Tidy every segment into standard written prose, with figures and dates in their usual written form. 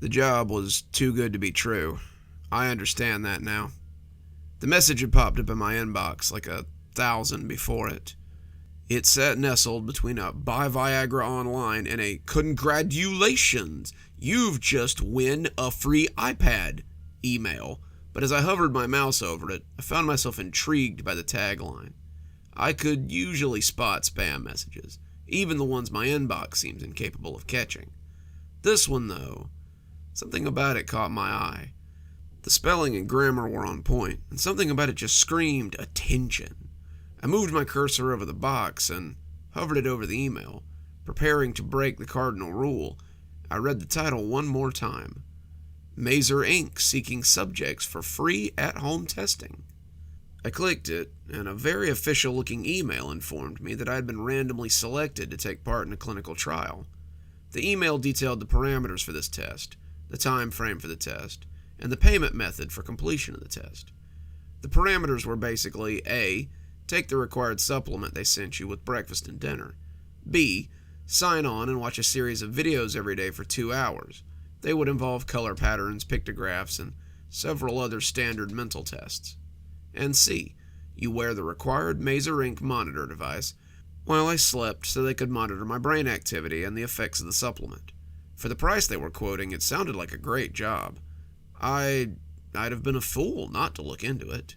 The job was too good to be true. I understand that now. The message had popped up in my inbox like 1,000 before it. It sat nestled between a buy Viagra online and a congratulations, you've just win a free iPad email. But as I hovered my mouse over it, I found myself intrigued by the tagline. I could usually spot spam messages, even the ones my inbox seems incapable of catching. This one, though, something about it caught my eye. The spelling and grammar were on point, and something about it just screamed attention. I moved my cursor over the box and hovered it over the email. Preparing to break the cardinal rule, I read the title one more time. Mazer Inc. seeking subjects for free at-home testing. I clicked it, and a very official-looking email informed me that I had been randomly selected to take part in a clinical trial. The email detailed the parameters for this test, the time frame for the test, and the payment method for completion of the test. The parameters were basically A. Take the required supplement they sent you with breakfast and dinner. B. Sign on and watch a series of videos every day for 2 hours. They would involve color patterns, pictographs, and several other standard mental tests. And C. You wear the required Mazer Inc. monitor device while I slept so they could monitor my brain activity and the effects of the supplement. For the price they were quoting, it sounded like a great job. I'd have been a fool not to look into it.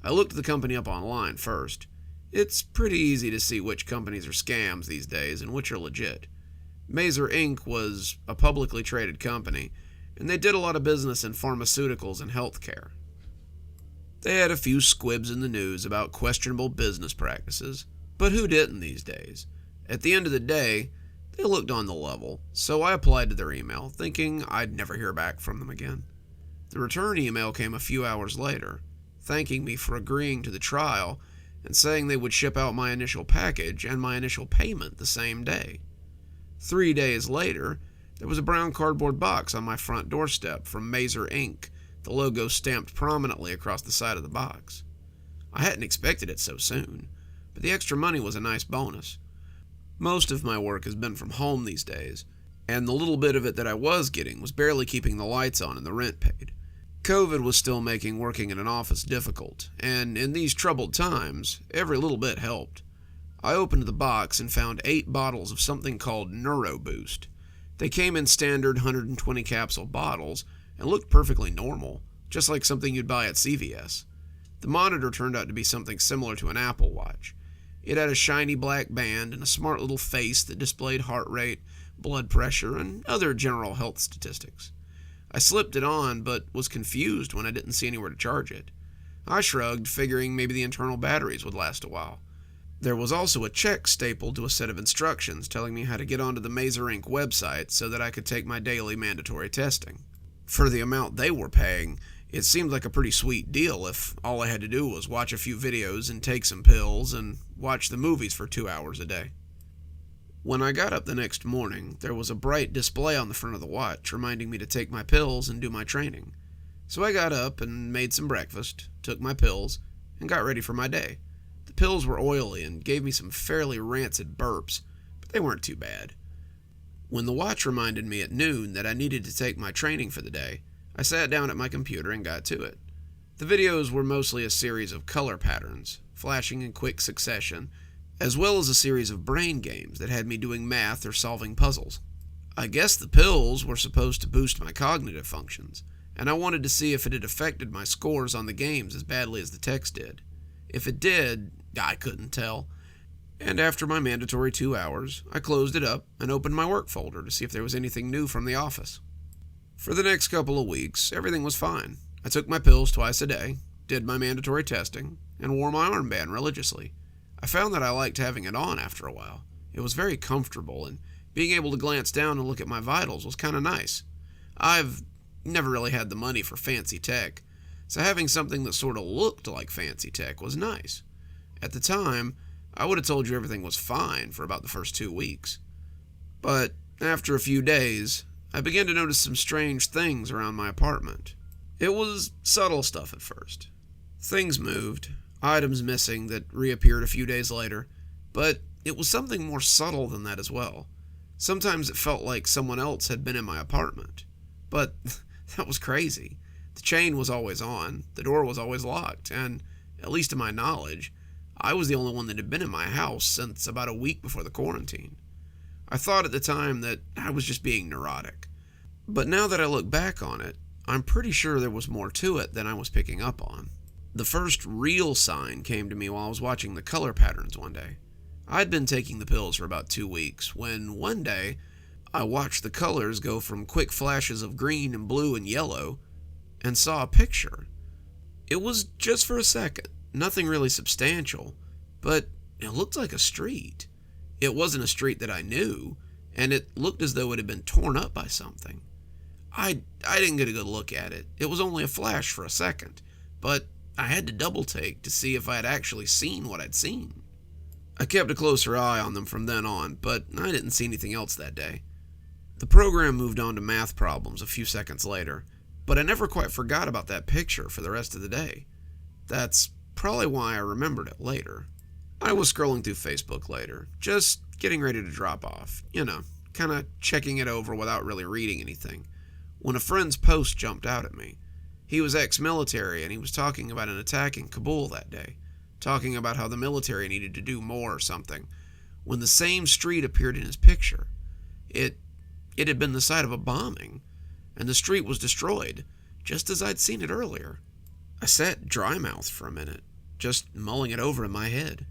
I looked the company up online first. It's pretty easy to see which companies are scams these days and which are legit. Mazer Inc. was a publicly traded company, and they did a lot of business in pharmaceuticals and healthcare. They had a few squibs in the news about questionable business practices, but who didn't these days? At the end of the day, they looked on the level, so I applied to their email, thinking I'd never hear back from them again. The return email came a few hours later, thanking me for agreeing to the trial and saying they would ship out my initial package and my initial payment the same day. 3 days later, there was a brown cardboard box on my front doorstep from Mazer Inc., the logo stamped prominently across the side of the box. I hadn't expected it so soon, but the extra money was a nice bonus. Most of my work has been from home these days, and the little bit of it that I was getting was barely keeping the lights on and the rent paid. COVID was still making working in an office difficult, and in these troubled times, every little bit helped. I opened the box and found 8 bottles of something called NeuroBoost. They came in standard 120 capsule bottles and looked perfectly normal, just like something you'd buy at CVS. The monitor turned out to be something similar to an Apple Watch. It had a shiny black band and a smart little face that displayed heart rate, blood pressure, and other general health statistics. I slipped it on, but was confused when I didn't see anywhere to charge it. I shrugged, figuring maybe the internal batteries would last a while. There was also a check stapled to a set of instructions telling me how to get onto the Mazer Inc. website so that I could take my daily mandatory testing. For the amount they were paying, it seemed like a pretty sweet deal if all I had to do was watch a few videos and take some pills and watch the movies for 2 hours a day. When I got up the next morning, there was a bright display on the front of the watch reminding me to take my pills and do my training. So I got up and made some breakfast, took my pills, and got ready for my day. The pills were oily and gave me some fairly rancid burps, but they weren't too bad. When the watch reminded me at noon that I needed to take my training for the day, I sat down at my computer and got to it. The videos were mostly a series of color patterns, flashing in quick succession, as well as a series of brain games that had me doing math or solving puzzles. I guess the pills were supposed to boost my cognitive functions, and I wanted to see if it had affected my scores on the games as badly as the text did. If it did, I couldn't tell. And after my mandatory 2 hours, I closed it up and opened my work folder to see if there was anything new from the office. For the next couple of weeks, everything was fine. I took my pills twice a day, did my mandatory testing, and wore my armband religiously. I found that I liked having it on after a while. It was very comfortable, and being able to glance down and look at my vitals was kind of nice. I've never really had the money for fancy tech, so having something that sort of looked like fancy tech was nice. At the time, I would have told you everything was fine for about the first 2 weeks. But after a few days, I began to notice some strange things around my apartment. It was subtle stuff at first. Things moved, items missing that reappeared a few days later, but it was something more subtle than that as well. Sometimes it felt like someone else had been in my apartment. But that was crazy. The chain was always on, the door was always locked, and, at least to my knowledge, I was the only one that had been in my house since about a week before the quarantine. I thought at the time that I was just being neurotic. But now that I look back on it, I'm pretty sure there was more to it than I was picking up on. The first real sign came to me while I was watching the color patterns one day. I'd been taking the pills for about 2 weeks when one day I watched the colors go from quick flashes of green and blue and yellow and saw a picture. It was just for a second, nothing really substantial, but it looked like a street. It wasn't a street that I knew, and it looked as though it had been torn up by something. I didn't get a good look at it. It was only a flash for a second, but I had to double take to see if I had actually seen what I'd seen. I kept a closer eye on them from then on, but I didn't see anything else that day. The program moved on to math problems a few seconds later, but I never quite forgot about that picture for the rest of the day. That's probably why I remembered it later. I was scrolling through Facebook later, just getting ready to drop off, kind of checking it over without really reading anything, when a friend's post jumped out at me. He was ex-military and he was talking about an attack in Kabul that day, talking about how the military needed to do more or something, when the same street appeared in his picture. It had been the site of a bombing, and the street was destroyed, just as I'd seen it earlier. I sat dry-mouthed for a minute, just mulling it over in my head.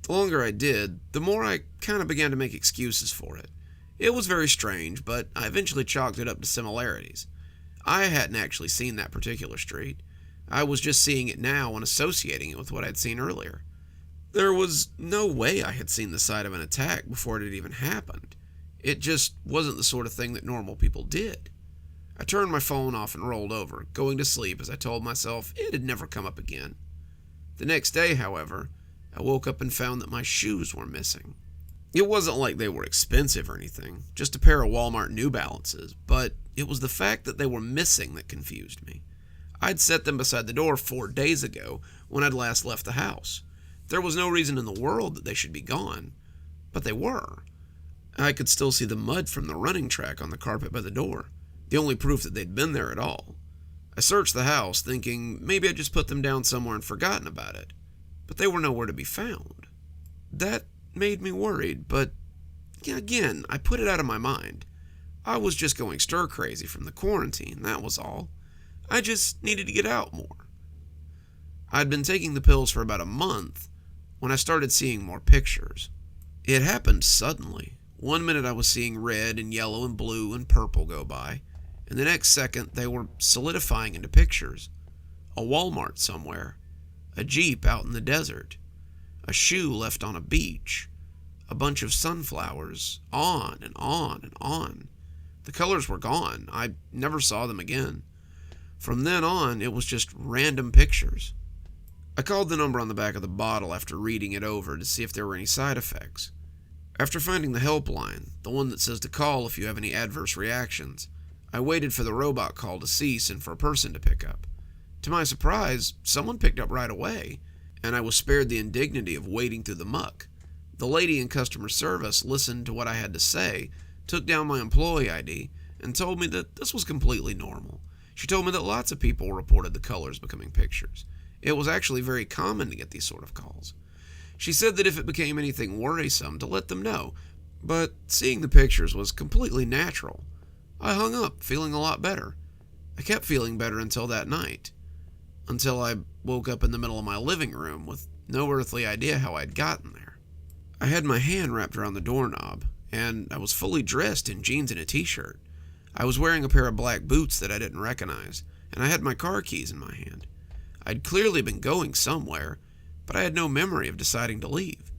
The longer I did, the more I kind of began to make excuses for it. It was very strange, but I eventually chalked it up to similarities. I hadn't actually seen that particular street. I was just seeing it now and associating it with what I'd seen earlier. There was no way I had seen the site of an attack before it had even happened. It just wasn't the sort of thing that normal people did. I turned my phone off and rolled over, going to sleep as I told myself it had never come up again. The next day, however, I woke up and found that my shoes were missing. It wasn't like they were expensive or anything, just a pair of Walmart New Balances, but it was the fact that they were missing that confused me. I'd set them beside the door 4 days ago when I'd last left the house. There was no reason in the world that they should be gone, but they were. I could still see the mud from the running track on the carpet by the door, the only proof that they'd been there at all. I searched the house, thinking maybe I'd just put them down somewhere and forgotten about it, but they were nowhere to be found. That made me worried, but again, I put it out of my mind. I was just going stir-crazy from the quarantine, that was all. I just needed to get out more. I'd been taking the pills for about a month when I started seeing more pictures. It happened suddenly. One minute I was seeing red and yellow and blue and purple go by, and the next second they were solidifying into pictures. A Walmart somewhere, a Jeep out in the desert, a shoe left on a beach, a bunch of sunflowers, on and on and on. The colors were gone. I never saw them again. From then on, it was just random pictures. I called the number on the back of the bottle after reading it over to see if there were any side effects. After finding the helpline, the one that says to call if you have any adverse reactions, I waited for the robot call to cease and for a person to pick up. To my surprise, someone picked up right away, and I was spared the indignity of wading through the muck. The lady in customer service listened to what I had to say, took down my employee ID, and told me that this was completely normal. She told me that lots of people reported the colors becoming pictures. It was actually very common to get these sort of calls. She said that if it became anything worrisome, to let them know, but seeing the pictures was completely natural. I hung up, feeling a lot better. I kept feeling better until that night. Until I woke up in the middle of my living room with no earthly idea how I'd gotten there. I had my hand wrapped around the doorknob, and I was fully dressed in jeans and a t-shirt. I was wearing a pair of black boots that I didn't recognize, and I had my car keys in my hand. I'd clearly been going somewhere, but I had no memory of deciding to leave.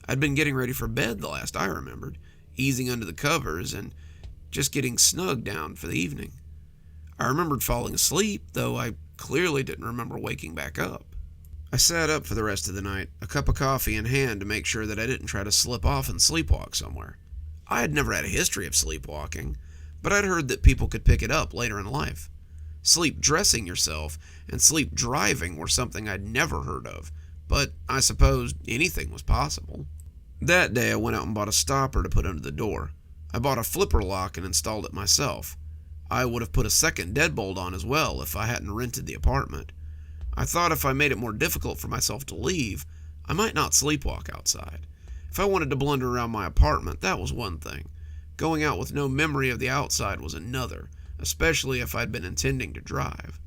I'd been getting ready for bed the last I remembered, easing under the covers and just getting snug down for the evening. I remembered falling asleep, though I clearly didn't remember waking back up. I sat up for the rest of the night, a cup of coffee in hand to make sure that I didn't try to slip off and sleepwalk somewhere. I had never had a history of sleepwalking, but I'd heard that people could pick it up later in life. Sleep dressing yourself and sleep driving were something I'd never heard of, but I suppose anything was possible. That day I went out and bought a stopper to put under the door. I bought a flipper lock and installed it myself. I would have put a second deadbolt on as well if I hadn't rented the apartment. I thought if I made it more difficult for myself to leave, I might not sleepwalk outside. If I wanted to blunder around my apartment, that was one thing. Going out with no memory of the outside was another, especially if I'd been intending to drive.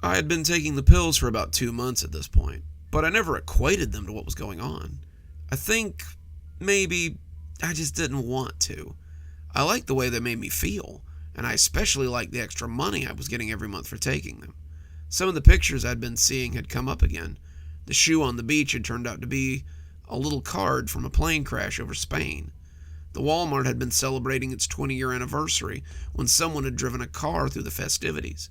I had been taking the pills for about 2 months at this point, but I never equated them to what was going on. I think maybe I just didn't want to. I liked the way they made me feel, and I especially liked the extra money I was getting every month for taking them. Some of the pictures I'd been seeing had come up again. The shoe on the beach had turned out to be a little card from a plane crash over Spain. The Walmart had been celebrating its 20-year anniversary when someone had driven a car through the festivities.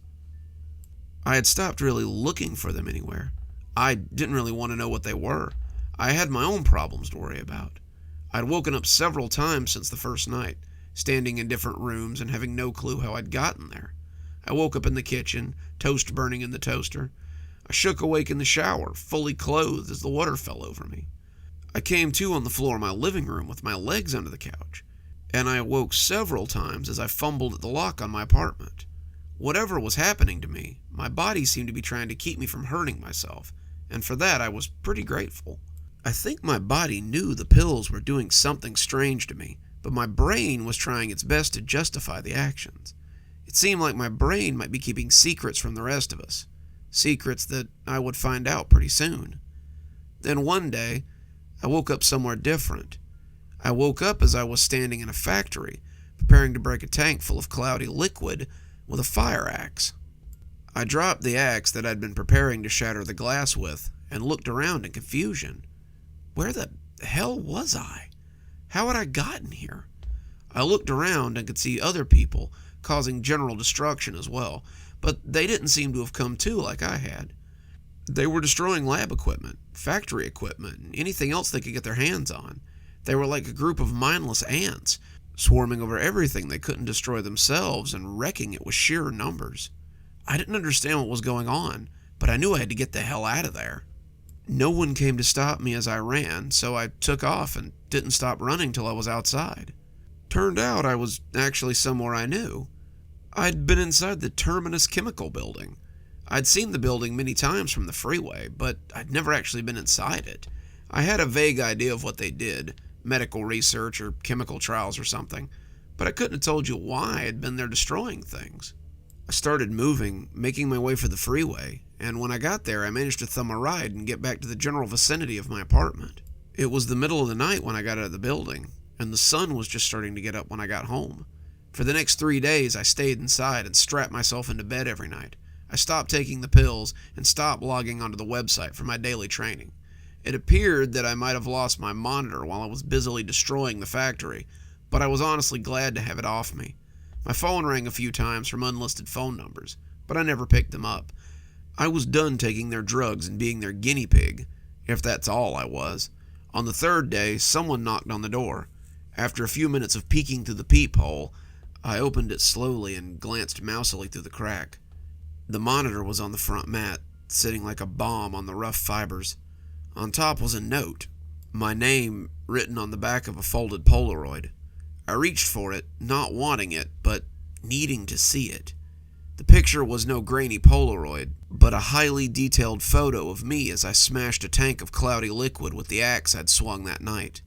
I had stopped really looking for them anywhere. I didn't really want to know what they were. I had my own problems to worry about. I'd woken up several times since the first night, standing in different rooms and having no clue how I'd gotten there. I woke up in the kitchen, toast burning in the toaster. I shook awake in the shower, fully clothed as the water fell over me. I came to on the floor of my living room with my legs under the couch, and I awoke several times as I fumbled at the lock on my apartment. Whatever was happening to me, my body seemed to be trying to keep me from hurting myself, and for that I was pretty grateful. I think my body knew the pills were doing something strange to me, but my brain was trying its best to justify the actions. It seemed like my brain might be keeping secrets from the rest of us, secrets that I would find out pretty soon. Then one day, I woke up somewhere different. I woke up as I was standing in a factory, preparing to break a tank full of cloudy liquid with a fire axe. I dropped the axe that I'd been preparing to shatter the glass with and looked around in confusion. Where the hell was I? How had I gotten here? I looked around and could see other people causing general destruction as well, but they didn't seem to have come to like I had. They were destroying lab equipment, factory equipment, and anything else they could get their hands on. They were like a group of mindless ants, swarming over everything they couldn't destroy themselves and wrecking it with sheer numbers. I didn't understand what was going on, but I knew I had to get the hell out of there. No one came to stop me as I ran, so I took off and didn't stop running till I was outside. Turned out I was actually somewhere I knew. I'd been inside the Terminus Chemical Building. I'd seen the building many times from the freeway, but I'd never actually been inside it. I had a vague idea of what they did, medical research or chemical trials or something, but I couldn't have told you why I'd been there destroying things. I started moving, making my way for the freeway, and when I got there I managed to thumb a ride and get back to the general vicinity of my apartment. It was the middle of the night when I got out of the building, and the sun was just starting to get up when I got home. For the next 3 days I stayed inside and strapped myself into bed every night. I stopped taking the pills and stopped logging onto the website for my daily training. It appeared that I might have lost my monitor while I was busily destroying the factory, but I was honestly glad to have it off me. My phone rang a few times from unlisted phone numbers, but I never picked them up. I was done taking their drugs and being their guinea pig, if that's all I was. On the 3rd day, someone knocked on the door. After a few minutes of peeking through the peephole, I opened it slowly and glanced mousily through the crack. The monitor was on the front mat, sitting like a bomb on the rough fibers. On top was a note, my name written on the back of a folded Polaroid. I reached for it, not wanting it, but needing to see it. The picture was no grainy Polaroid, but a highly detailed photo of me as I smashed a tank of cloudy liquid with the axe I'd swung that night.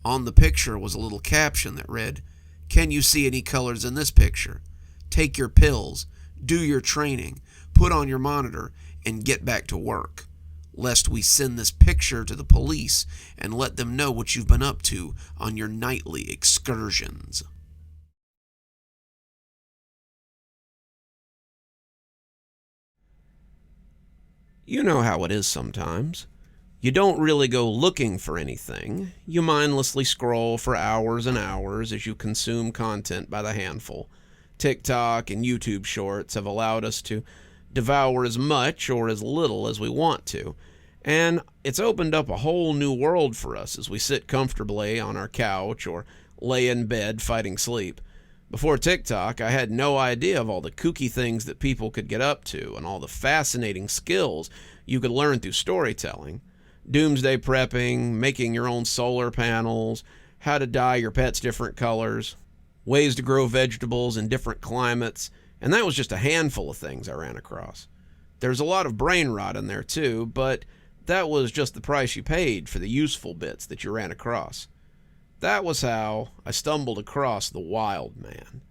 On the picture was a little caption that read, "Can you see any colors in this picture? Take your pills, do your training, put on your monitor, and get back to work, lest we send this picture to the police and let them know what you've been up to on your nightly excursions." You know how it is sometimes. You don't really go looking for anything. You mindlessly scroll for hours and hours as you consume content by the handful. TikTok and YouTube Shorts have allowed us to devour as much or as little as we want to, and it's opened up a whole new world for us as we sit comfortably on our couch or lay in bed fighting sleep. Before TikTok, I had no idea of all the kooky things that people could get up to and all the fascinating skills you could learn through storytelling. Doomsday prepping, making your own solar panels, how to dye your pets different colors, ways to grow vegetables in different climates, And that was just a handful of things I ran across. There's a lot of brain rot in there too, but that was just the price you paid for the useful bits that you ran across. That was how I stumbled across The Wild Man.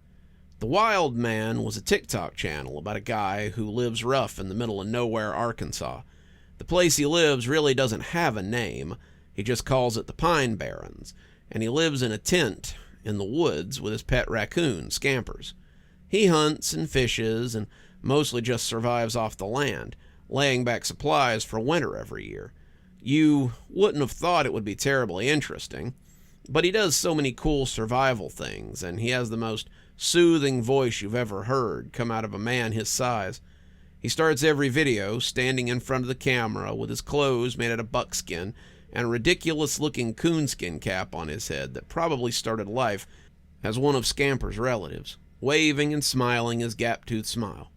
The Wild Man was a TikTok channel about a guy who lives rough in the middle of nowhere, Arkansas. The place he lives really doesn't have a name. He just calls it the Pine Barrens, and he lives in a tent in the woods with his pet raccoon, Scampers. He hunts and fishes and mostly just survives off the land, laying back supplies for winter every year. You wouldn't have thought it would be terribly interesting, but he does so many cool survival things, and he has the most soothing voice you've ever heard come out of a man his size. He starts every video standing in front of the camera with his clothes made out of buckskin and a ridiculous-looking coonskin cap on his head that probably started life as one of Scamper's relatives, waving and smiling his gap-toothed smile.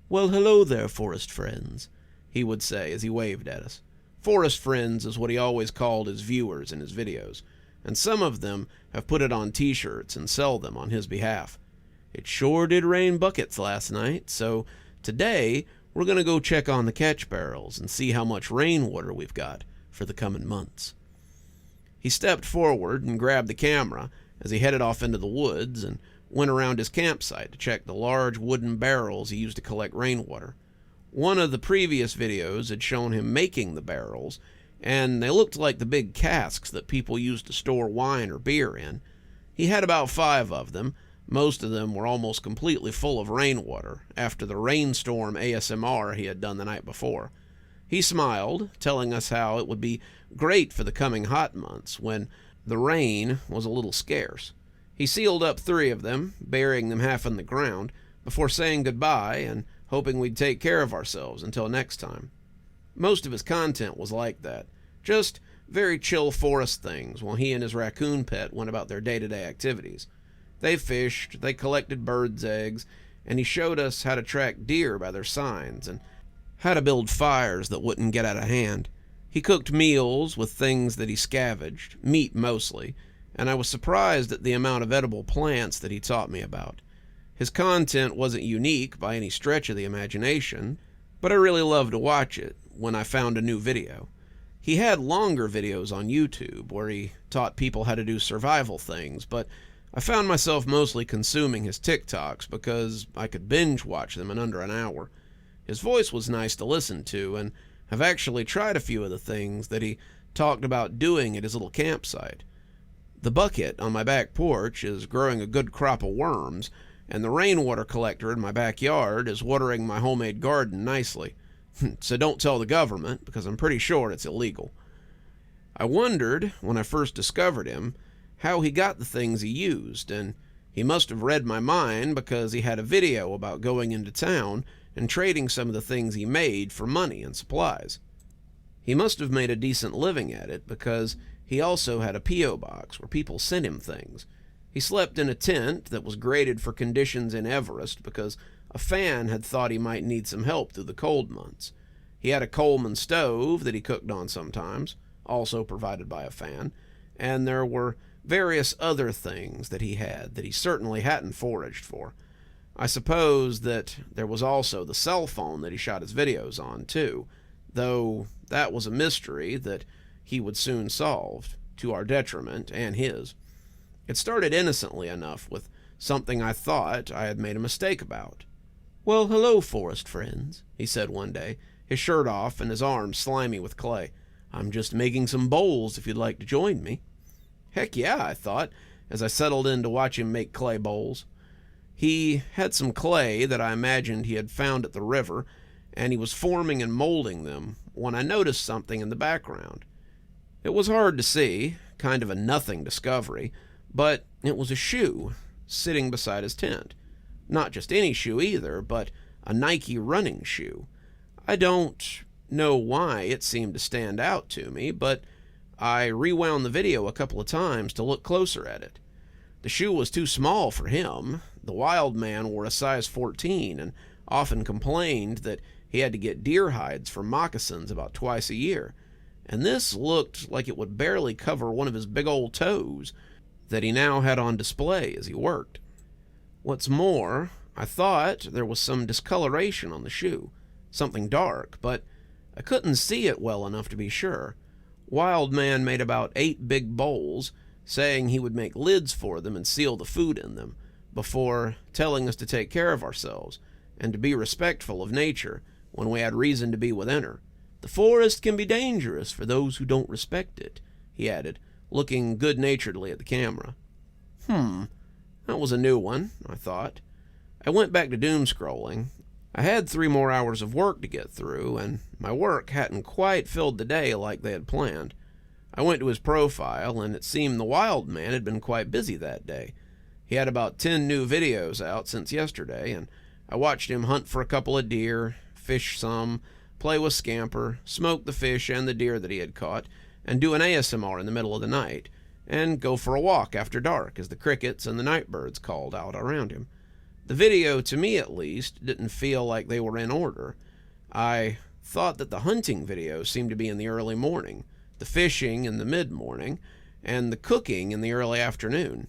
"Well, hello there, forest friends," he would say as he waved at us. Forest friends is what he always called his viewers in his videos, and some of them have put it on t-shirts and sell them on his behalf. It sure did rain buckets last night, so today we're going to go check on the catch barrels and see how much rainwater we've got for the coming months. He stepped forward and grabbed the camera as he headed off into the woods and went around his campsite to check the large wooden barrels he used to collect rainwater. One of the previous videos had shown him making the barrels, and they looked like the big casks that people used to store wine or beer in. He had about 5 of them. Most of them were almost completely full of rainwater after the rainstorm ASMR he had done the night before. He smiled, telling us how it would be great for the coming hot months when the rain was a little scarce. He sealed up 3 of them, burying them half in the ground, before saying goodbye and hoping we'd take care of ourselves until next time. Most of his content was like that, just very chill forest things while he and his raccoon pet went about their day-to-day activities. They fished, they collected birds' eggs, and he showed us how to track deer by their signs and how to build fires that wouldn't get out of hand. He cooked meals with things that he scavenged, meat mostly, and I was surprised at the amount of edible plants that he taught me about. His content wasn't unique by any stretch of the imagination, but I really loved to watch it when I found a new video. He had longer videos on YouTube where he taught people how to do survival things, but I found myself mostly consuming his TikToks because I could binge watch them in under an hour. His voice was nice to listen to, and I've actually tried a few of the things that he talked about doing at his little campsite. The bucket on my back porch is growing a good crop of worms, and the rainwater collector in my backyard is watering my homemade garden nicely. So don't tell the government, because I'm pretty sure it's illegal. I wondered, when I first discovered him, how he got the things he used, and he must have read my mind because he had a video about going into town and trading some of the things he made for money and supplies. He must have made a decent living at it because he also had a P.O. box where people sent him things. He slept in a tent that was graded for conditions in Everest because a fan had thought he might need some help through the cold months. He had a Coleman stove that he cooked on sometimes, also provided by a fan, and there were various other things that he had that he certainly hadn't foraged for. I suppose that there was also the cell phone that he shot his videos on, too, though that was a mystery that he would soon solve, to our detriment and his. It started innocently enough with something I thought I had made a mistake about. "Well, hello, forest friends," he said one day, his shirt off and his arms slimy with clay. "I'm just making some bowls if you'd like to join me." Heck yeah, I thought, as I settled in to watch him make clay bowls. He had some clay that I imagined he had found at the river, and he was forming and molding them when I noticed something in the background. It was hard to see, kind of a nothing discovery, but it was a shoe sitting beside his tent. Not just any shoe either, but a Nike running shoe. I don't know why it seemed to stand out to me, but I rewound the video a couple of times to look closer at it. The shoe was too small for him. The wild man wore a size 14 and often complained that he had to get deer hides for moccasins about twice a year, and this looked like it would barely cover one of his big old toes that he now had on display as he worked. What's more, I thought there was some discoloration on the shoe, something dark, but I couldn't see it well enough to be sure. Wildman made about 8 big bowls, saying he would make lids for them and seal the food in them, before telling us to take care of ourselves and to be respectful of nature when we had reason to be within her. The forest can be dangerous for those who don't respect it, he added, looking good-naturedly at the camera. That was a new one, I thought. I went back to doom-scrolling. I had 3 more hours of work to get through, and my work hadn't quite filled the day like they had planned. I went to his profile, and it seemed the wild man had been quite busy that day. He had about 10 new videos out since yesterday, and I watched him hunt for a couple of deer, fish some, play with Scamper, smoke the fish and the deer that he had caught, and do an ASMR in the middle of the night, and go for a walk after dark as the crickets and the night birds called out around him. The video, to me at least, didn't feel like they were in order. I thought that the hunting videos seemed to be in the early morning, the fishing in the mid-morning, and the cooking in the early afternoon.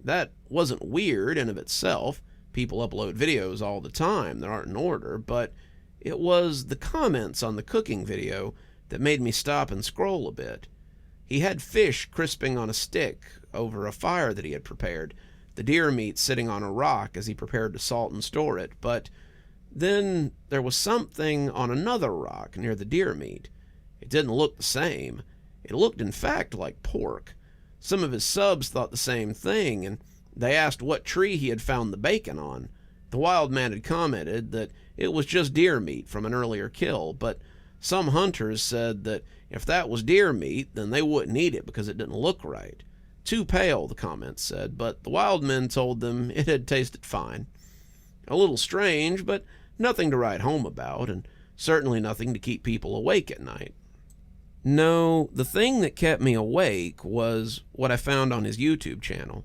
That wasn't weird in of itself. People upload videos all the time that aren't in order, but it was the comments on the cooking video that made me stop and scroll a bit. He had fish crisping on a stick over a fire that he had prepared, the deer meat sitting on a rock as he prepared to salt and store it, but then there was something on another rock near the deer meat. It didn't look the same. It looked, in fact, like pork. Some of his subs thought the same thing, and they asked what tree he had found the bacon on. The wild man had commented that it was just deer meat from an earlier kill, but some hunters said that if that was deer meat, then they wouldn't eat it because it didn't look right. Too pale, the comments said, but the wild men told them it had tasted fine. A little strange, but nothing to write home about, and certainly nothing to keep people awake at night. No, the thing that kept me awake was what I found on his YouTube channel.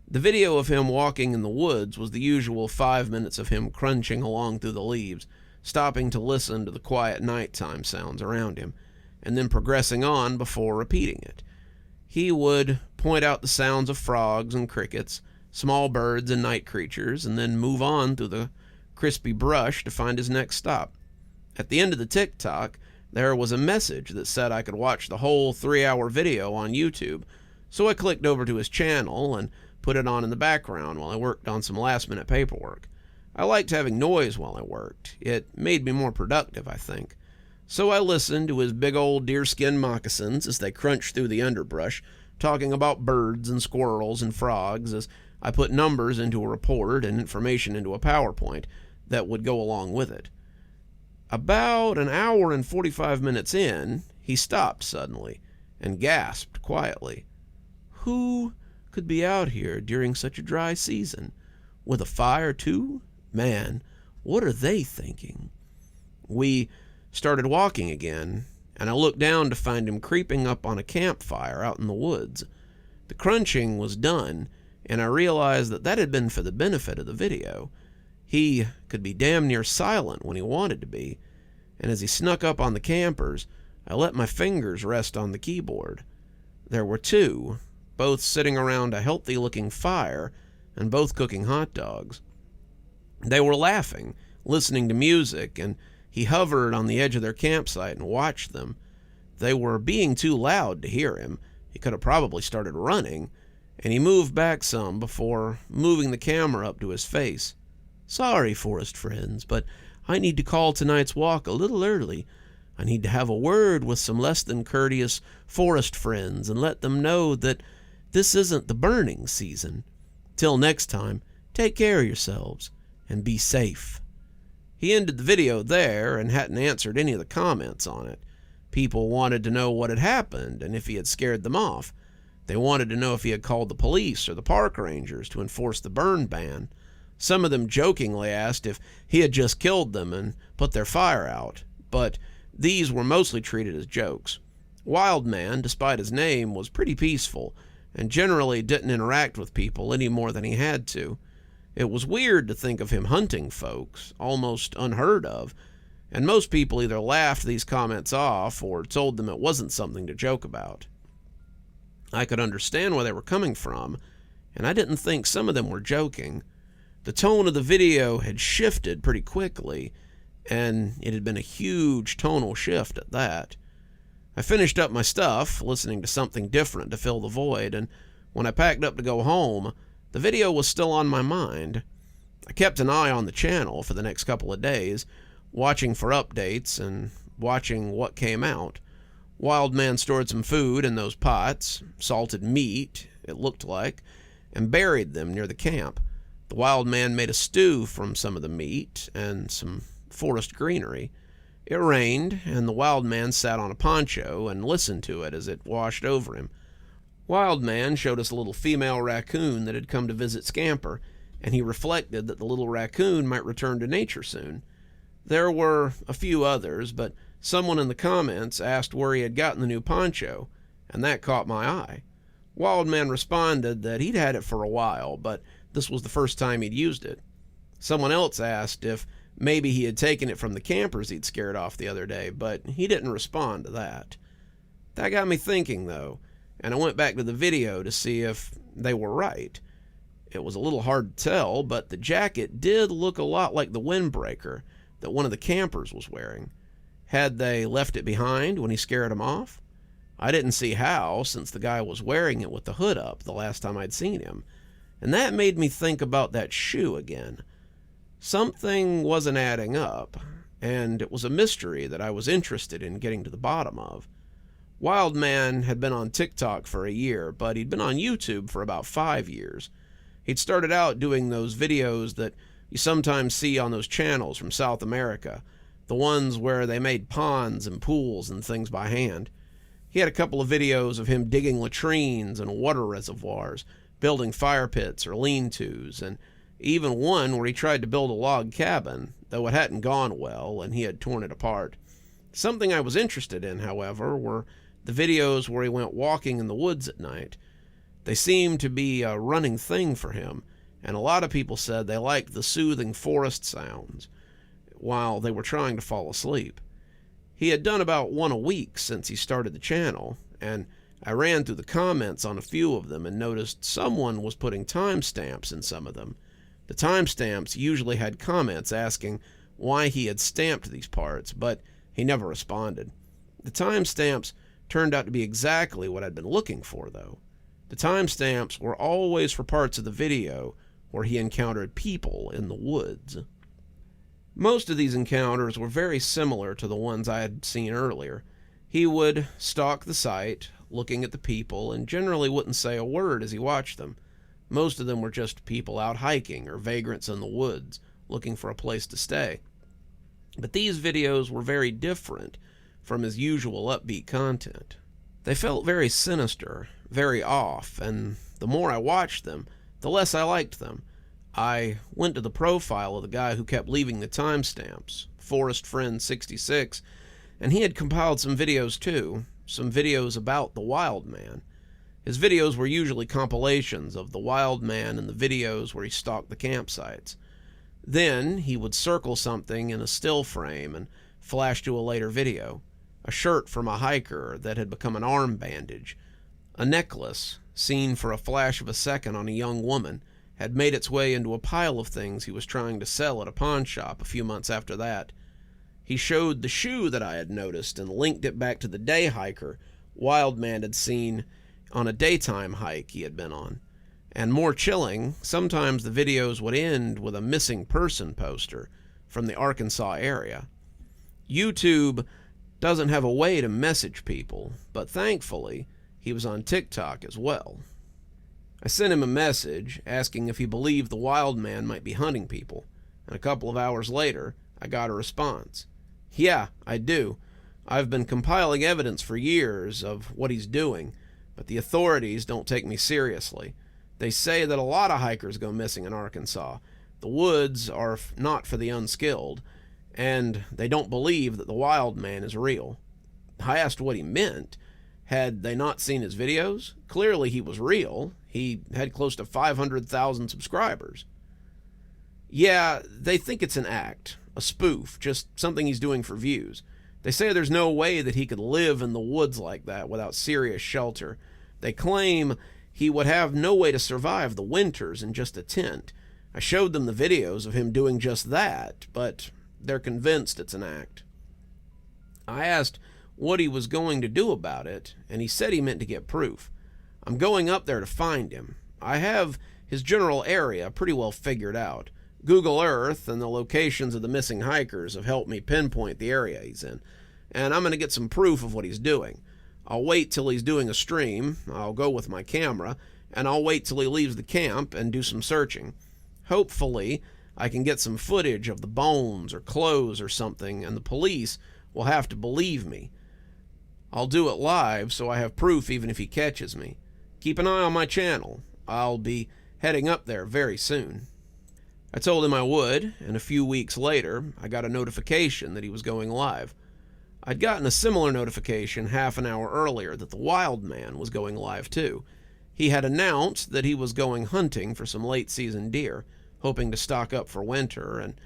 The video of him walking in the woods was the usual 5 minutes of him crunching along through the leaves, stopping to listen to the quiet nighttime sounds around him, and then progressing on before repeating it. He would point out the sounds of frogs and crickets, small birds and night creatures, and then move on through the crispy brush to find his next stop. At the end of the TikTok, there was a message that said I could watch the whole 3-hour video on YouTube, so I clicked over to his channel and put it on in the background while I worked on some last-minute paperwork. I liked having noise while I worked. It made me more productive, I think. So I listened to his big old deerskin moccasins as they crunched through the underbrush, talking about birds and squirrels and frogs as I put numbers into a report and information into a PowerPoint that would go along with it. About an hour and 45 minutes in, he stopped suddenly and gasped quietly. Who could be out here during such a dry season? With a fire too? Man, what are they thinking? We started walking again, and I looked down to find him creeping up on a campfire out in the woods. The crunching was done, and I realized that that had been for the benefit of the video. He could be damn near silent when he wanted to be, and as he snuck up on the campers, I let my fingers rest on the keyboard. There were 2, both sitting around a healthy-looking fire and both cooking hot dogs. They were laughing, listening to music, and he hovered on the edge of their campsite and watched them. They were being too loud to hear him. He could have probably started running, and he moved back some before moving the camera up to his face. Sorry, forest friends, but I need to call tonight's walk a little early. I need to have a word with some less than courteous forest friends and let them know that this isn't the burning season. Till next time, take care of yourselves and be safe. He ended the video there and hadn't answered any of the comments on it. People wanted to know what had happened and if he had scared them off. They wanted to know if he had called the police or the park rangers to enforce the burn ban. Some of them jokingly asked if he had just killed them and put their fire out, but these were mostly treated as jokes. Wildman, despite his name, was pretty peaceful and generally didn't interact with people any more than he had to. It was weird to think of him hunting folks, almost unheard of, and most people either laughed these comments off or told them it wasn't something to joke about. I could understand where they were coming from, and I didn't think some of them were joking. The tone of the video had shifted pretty quickly, and it had been a huge tonal shift at that. I finished up my stuff, listening to something different to fill the void, and when I packed up to go home, the video was still on my mind. I kept an eye on the channel for the next couple of days, watching for updates and watching what came out. Wildman stored some food in those pots, salted meat, it looked like, and buried them near the camp. The Wildman made a stew from some of the meat and some forest greenery. It rained, and the Wildman sat on a poncho and listened to it as it washed over him. Wildman showed us a little female raccoon that had come to visit Scamper, and he reflected that the little raccoon might return to nature soon. There were a few others, but someone in the comments asked where he had gotten the new poncho, and that caught my eye. Wildman responded that he'd had it for a while, but this was the first time he'd used it. Someone else asked if maybe he had taken it from the campers he'd scared off the other day, but he didn't respond to that. That got me thinking, though, and I went back to the video to see if they were right. It was a little hard to tell, but the jacket did look a lot like the windbreaker that one of the campers was wearing. Had they left it behind when he scared him off? I didn't see how, since the guy was wearing it with the hood up the last time I'd seen him. And that made me think about that shoe again. Something wasn't adding up, and it was a mystery that I was interested in getting to the bottom of. Wildman had been on TikTok for a year, but he'd been on YouTube for about 5 years. He'd started out doing those videos that you sometimes see on those channels from South America, the ones where they made ponds and pools and things by hand. He had a couple of videos of him digging latrines and water reservoirs, building fire pits or lean-tos, and even one where he tried to build a log cabin, though it hadn't gone well and he had torn it apart. Something I was interested in, however, were the videos where he went walking in the woods at night. They seemed to be a running thing for him, and a lot of people said they liked the soothing forest sounds while they were trying to fall asleep. He had done about one a week since he started the channel, and I ran through the comments on a few of them and noticed someone was putting timestamps in some of them. The timestamps usually had comments asking why he had stamped these parts, but he never responded. The timestamps turned out to be exactly what I'd been looking for, though. The timestamps were always for parts of the video where he encountered people in the woods. Most of these encounters were very similar to the ones I had seen earlier. He would stalk the site, looking at the people, and generally wouldn't say a word as he watched them. Most of them were just people out hiking or vagrants in the woods, looking for a place to stay. But these videos were very different from his usual upbeat content. They felt very sinister, very off, and the more I watched them, the less I liked them. I went to the profile of the guy who kept leaving the timestamps, Forest Friend 66, and he had compiled some videos too, some videos about the Wildman. His videos were usually compilations of the Wildman and the videos where he stalked the campsites. Then he would circle something in a still frame and flash to a later video. A shirt from a hiker that had become an arm bandage. A necklace, seen for a flash of a second on a young woman, had made its way into a pile of things he was trying to sell at a pawn shop a few months after that. He showed the shoe that I had noticed and linked it back to the day hiker Wildman had seen on a daytime hike he had been on. And more chilling, sometimes the videos would end with a missing person poster from the Arkansas area. YouTube doesn't have a way to message people, but thankfully, he was on TikTok as well. I sent him a message asking if he believed the Wildman might be hunting people, and a couple of hours later, I got a response. Yeah, I do. I've been compiling evidence for years of what he's doing, but the authorities don't take me seriously. They say that a lot of hikers go missing in Arkansas. The woods are not for the unskilled, and they don't believe that the Wildman is real. I asked what he meant. Had they not seen his videos? Clearly he was real. He had close to 500,000 subscribers. Yeah, they think it's an act, a spoof, just something he's doing for views. They say there's no way that he could live in the woods like that without serious shelter. They claim he would have no way to survive the winters in just a tent. I showed them the videos of him doing just that, but they're convinced it's an act. I asked what he was going to do about it, and he said he meant to get proof. I'm going up there to find him. I have his general area pretty well figured out. Google Earth and the locations of the missing hikers have helped me pinpoint the area he's in, and I'm going to get some proof of what he's doing. I'll wait till he's doing a stream, I'll go with my camera, and I'll wait till he leaves the camp and do some searching. Hopefully, I can get some footage of the bones or clothes or something, and the police will have to believe me. I'll do it live so I have proof even if he catches me. Keep an eye on my channel. I'll be heading up there very soon. I told him I would, and a few weeks later, I got a notification that he was going live. I'd gotten a similar notification half an hour earlier that the Wild Man was going live too. He had announced that he was going hunting for some late-season deer, hoping to stock up for winter, and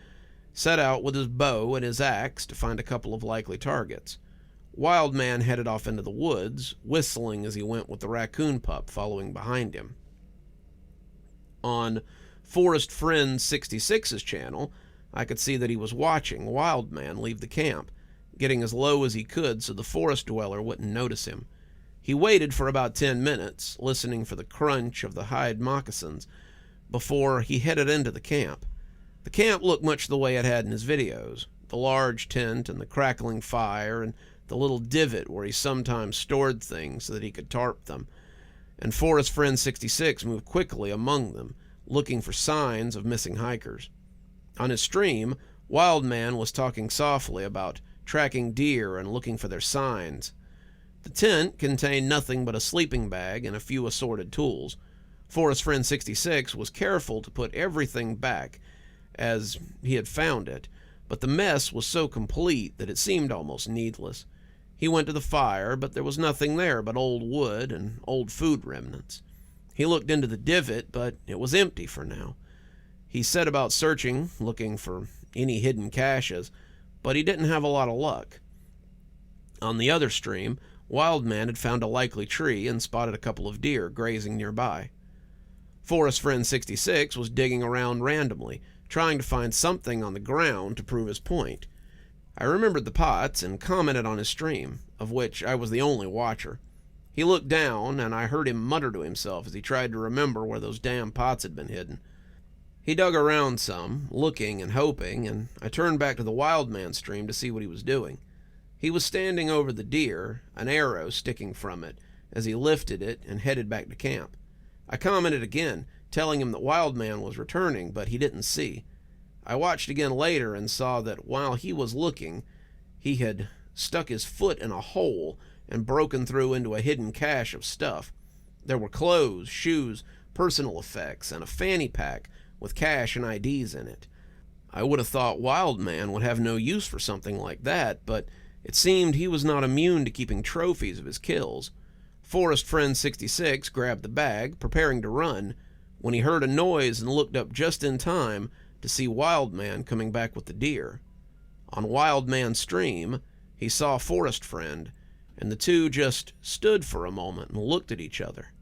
set out with his bow and his axe to find a couple of likely targets. Wild Man headed off into the woods, whistling as he went with the raccoon pup following behind him. On Forest Friend 66's channel, I could see that he was watching Wild Man leave the camp, getting as low as he could so the forest dweller wouldn't notice him. He waited for about 10 minutes, listening for the crunch of the hide moccasins, before he headed into the camp. The camp looked much the way it had in his videos, the large tent and the crackling fire and the little divot where he sometimes stored things so that he could tarp them. And Forest Friend 66 moved quickly among them, looking for signs of missing hikers. On his stream, Wild Man was talking softly about tracking deer and looking for their signs. The tent contained nothing but a sleeping bag and a few assorted tools. Forest Friend 66 was careful to put everything back as he had found it, but the mess was so complete that it seemed almost needless. He went to the fire, but there was nothing there but old wood and old food remnants. He looked into the divot, but it was empty for now. He set about searching, looking for any hidden caches, but he didn't have a lot of luck. On the other stream, Wild Man had found a likely tree and spotted a couple of deer grazing nearby. Forest Friend 66 was digging around randomly, trying to find something on the ground to prove his point. I remembered the pots and commented on his stream, of which I was the only watcher. He looked down, and I heard him mutter to himself as he tried to remember where those damn pots had been hidden. He dug around some, looking and hoping, and I turned back to the Wild Man stream to see what he was doing. He was standing over the deer, an arrow sticking from it, as he lifted it and headed back to camp. I commented again, telling him that Wild Man was returning, but he didn't see. I watched again later and saw that while he was looking, he had stuck his foot in a hole and broken through into a hidden cache of stuff. There were clothes, shoes, personal effects, and a fanny pack with cash and IDs in it. I would have thought Wild Man would have no use for something like that, but it seemed he was not immune to keeping trophies of his kills. Forest Friend 66 grabbed the bag, preparing to run, when he heard a noise and looked up just in time to see Wild Man coming back with the deer. On Wild Man's stream, he saw Forest Friend, and the two just stood for a moment and looked at each other.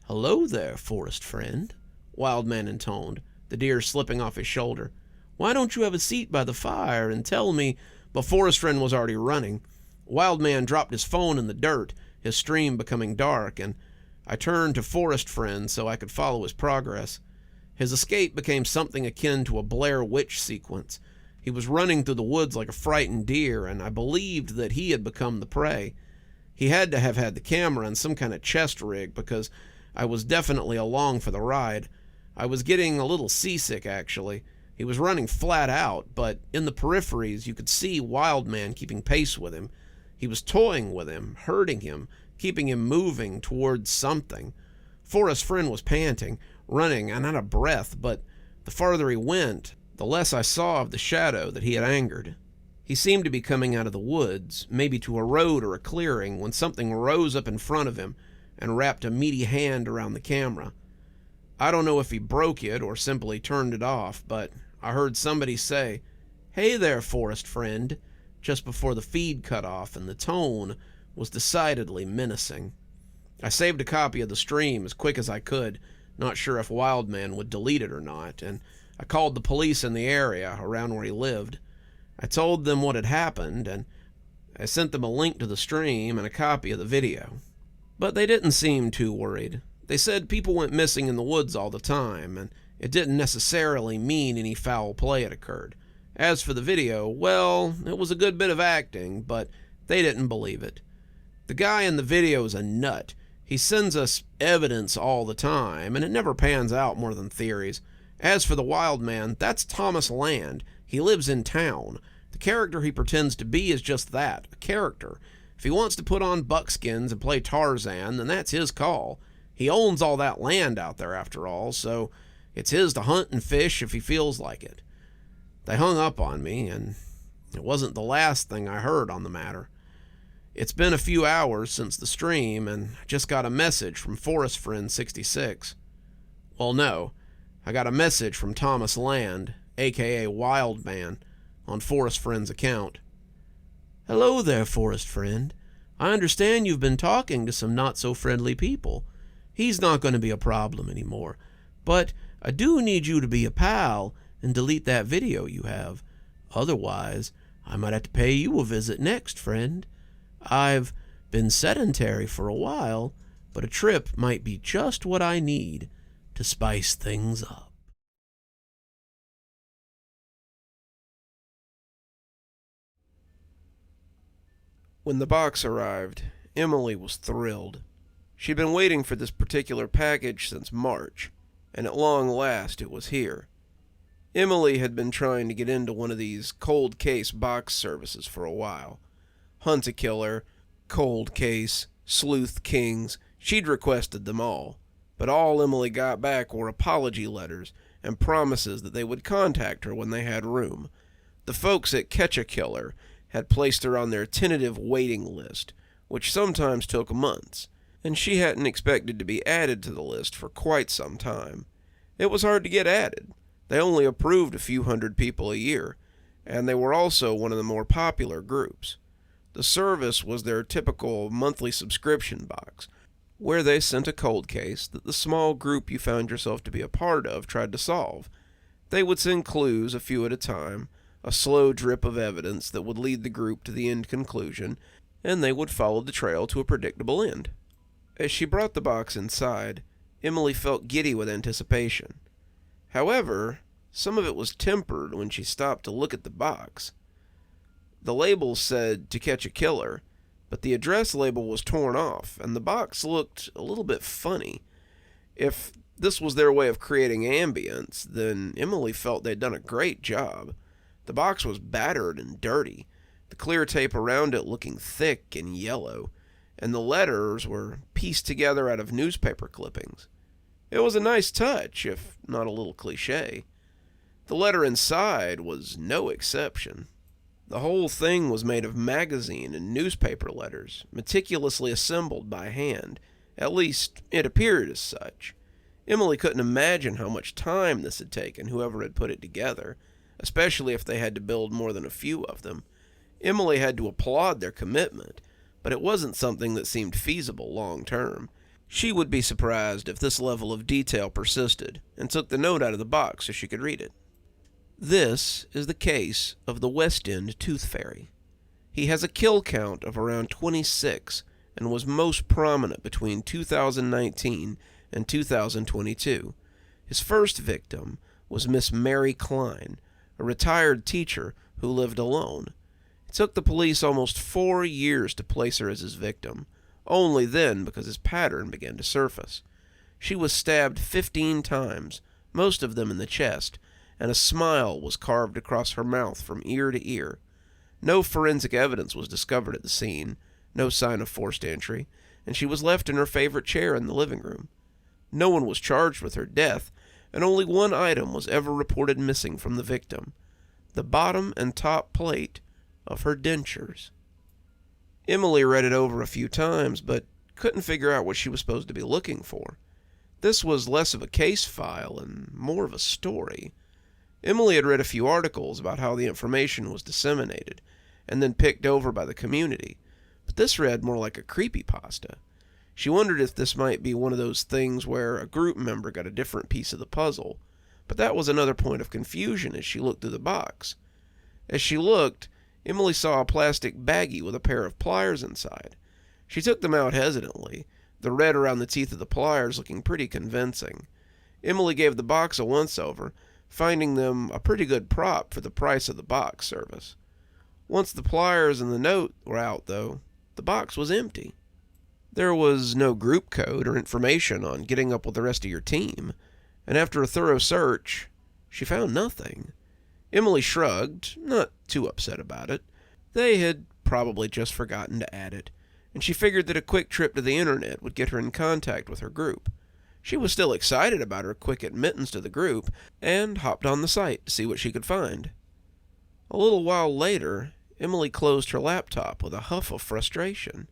"Hello there, Forest Friend," Wild Man intoned, the deer slipping off his shoulder. "Why don't you have a seat by the fire and tell me—" But Forest Friend was already running. Wild Man dropped his phone in the dirt, his stream becoming dark, and I turned to Forest Friend so I could follow his progress. His escape became something akin to a Blair Witch sequence. He was running through the woods like a frightened deer, and I believed that he had become the prey. He had to have had the camera and some kind of chest rig, because I was definitely along for the ride. I was getting a little seasick, actually. He was running flat out, but in the peripheries you could see Wild Man keeping pace with him. He was toying with him, herding him, keeping him moving towards something. Forest Friend was panting, running, and out of breath, but the farther he went, the less I saw of the shadow that he had angered. He seemed to be coming out of the woods, maybe to a road or a clearing, when something rose up in front of him and wrapped a meaty hand around the camera. I don't know if he broke it or simply turned it off, but I heard somebody say, "Hey there, Forest Friend," just before the feed cut off, and the tone was decidedly menacing. I saved a copy of the stream as quick as I could, not sure if Wildman would delete it or not, and I called the police in the area around where he lived. I told them what had happened, and I sent them a link to the stream and a copy of the video. But they didn't seem too worried. They said people went missing in the woods all the time, and it didn't necessarily mean any foul play had occurred. As for the video, well, it was a good bit of acting, but they didn't believe it. The guy in the video is a nut. He sends us evidence all the time, and it never pans out more than theories. As for the wild man, that's Thomas Land. He lives in town. The character he pretends to be is just that, a character. If he wants to put on buckskins and play Tarzan, then that's his call. He owns all that land out there after all, so it's his to hunt and fish if he feels like it. They hung up on me, and it wasn't the last thing I heard on the matter. It's been a few hours since the stream, and I just got a message from Forest Friend 66. Well, no, I got a message from Thomas Land, aka Wildman, on Forest Friend's account. Hello there, Forest Friend. I understand you've been talking to some not-so-friendly people. He's not going to be a problem anymore, but I do need you to be a pal and delete that video you have. Otherwise, I might have to pay you a visit next, friend. I've been sedentary for a while, but a trip might be just what I need to spice things up. When the box arrived, Emily was thrilled. She'd been waiting for this particular package since March, and at long last it was here. Emily had been trying to get into one of these cold case box services for a while. Hunt a Killer, Cold Case, Sleuth Kings, she'd requested them all, but all Emily got back were apology letters and promises that they would contact her when they had room. The folks at Catch a Killer had placed her on their tentative waiting list, which sometimes took months, and she hadn't expected to be added to the list for quite some time. It was hard to get added. They only approved a few hundred people a year, and they were also one of the more popular groups. The service was their typical monthly subscription box, where they sent a cold case that the small group you found yourself to be a part of tried to solve. They would send clues a few at a time, a slow drip of evidence that would lead the group to the end conclusion, and they would follow the trail to a predictable end. As she brought the box inside, Emily felt giddy with anticipation. However, some of it was tempered when she stopped to look at the box. The label said To Catch a Killer, but the address label was torn off, and the box looked a little bit funny. If this was their way of creating ambience, then Emily felt they'd done a great job. The box was battered and dirty, the clear tape around it looking thick and yellow, and the letters were pieced together out of newspaper clippings. It was a nice touch, if not a little cliché. The letter inside was no exception. The whole thing was made of magazine and newspaper letters, meticulously assembled by hand. At least, it appeared as such. Emily couldn't imagine how much time this had taken, whoever had put it together, especially if they had to build more than a few of them. Emily had to applaud their commitment, but it wasn't something that seemed feasible long term. She would be surprised if this level of detail persisted, and took the note out of the box so she could read it. This is the case of the West End Tooth Fairy. He has a kill count of around 26 and was most prominent between 2019 and 2022. His first victim was Miss Mary Klein, a retired teacher who lived alone. It took the police almost 4 years to place her as his victim, only then because his pattern began to surface. She was stabbed 15 times, most of them in the chest, and a smile was carved across her mouth from ear to ear. No forensic evidence was discovered at the scene, no sign of forced entry, and she was left in her favorite chair in the living room. No one was charged with her death, and only one item was ever reported missing from the victim: the bottom and top plate of her dentures. Emily read it over a few times, but couldn't figure out what she was supposed to be looking for. This was less of a case file and more of a story. Emily had read a few articles about how the information was disseminated and then picked over by the community, but this read more like a creepypasta. She wondered if this might be one of those things where a group member got a different piece of the puzzle, but that was another point of confusion as she looked through the box. As she looked, Emily saw a plastic baggie with a pair of pliers inside. She took them out hesitantly, the red around the teeth of the pliers looking pretty convincing. Emily gave the box a once-over, finding them a pretty good prop for the price of the box service. Once the pliers and the note were out, though, the box was empty. There was no group code or information on getting up with the rest of your team, and after a thorough search, she found nothing. Emily shrugged, not too upset about it. They had probably just forgotten to add it, and she figured that a quick trip to the internet would get her in contact with her group. She was still excited about her quick admittance to the group, and hopped on the site to see what she could find. A little while later, Emily closed her laptop with a huff of frustration.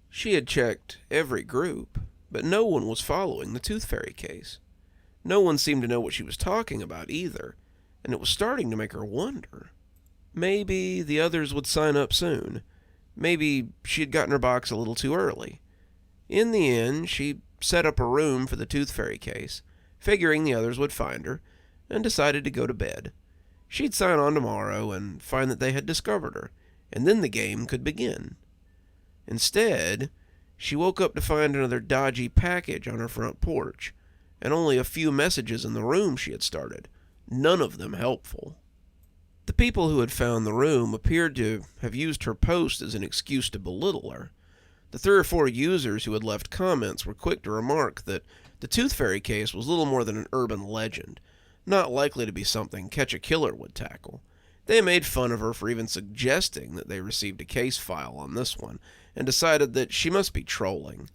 She had checked every group, but no one was following the Tooth Fairy case. No one seemed to know what she was talking about either, and it was starting to make her wonder. Maybe the others would sign up soon. Maybe she had gotten her box a little too early. In the end, she set up a room for the Tooth Fairy case, figuring the others would find her, and decided to go to bed. She'd sign on tomorrow and find that they had discovered her, and then the game could begin. Instead, she woke up to find another dodgy package on her front porch, and only a few messages in the room she had started, none of them helpful. The people who had found the room appeared to have used her post as an excuse to belittle her. The 3 or 4 users who had left comments were quick to remark that the Tooth Fairy case was little more than an urban legend, not likely to be something Catch-a-Killer would tackle. They made fun of her for even suggesting that they received a case file on this one, and decided that she must be trolling.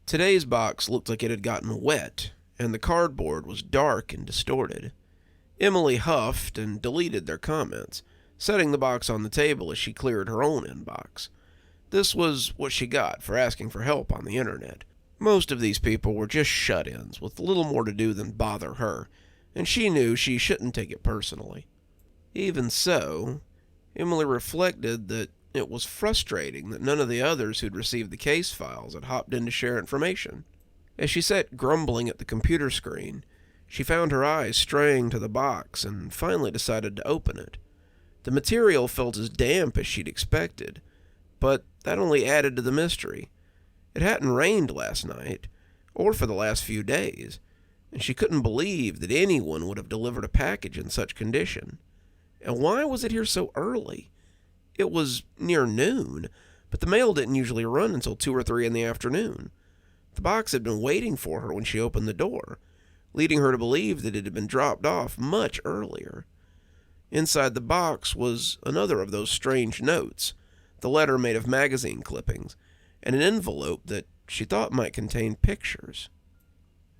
Today's box looked like it had gotten wet, and the cardboard was dark and distorted. Emily huffed and deleted their comments, setting the box on the table as she cleared her own inbox. This was what she got for asking for help on the internet. Most of these people were just shut-ins with little more to do than bother her, and she knew she shouldn't take it personally. Even so, Emily reflected that it was frustrating that none of the others who'd received the case files had hopped in to share information. As she sat grumbling at the computer screen, she found her eyes straying to the box and finally decided to open it. The material felt as damp as she'd expected, but that only added to the mystery. It hadn't rained last night, or for the last few days, and she couldn't believe that anyone would have delivered a package in such condition. And why was it here so early? It was near noon, but the mail didn't usually run until 2 or 3 in the afternoon. The box had been waiting for her when she opened the door, leading her to believe that it had been dropped off much earlier. Inside the box was another of those strange notes, the letter made of magazine clippings, and an envelope that she thought might contain pictures.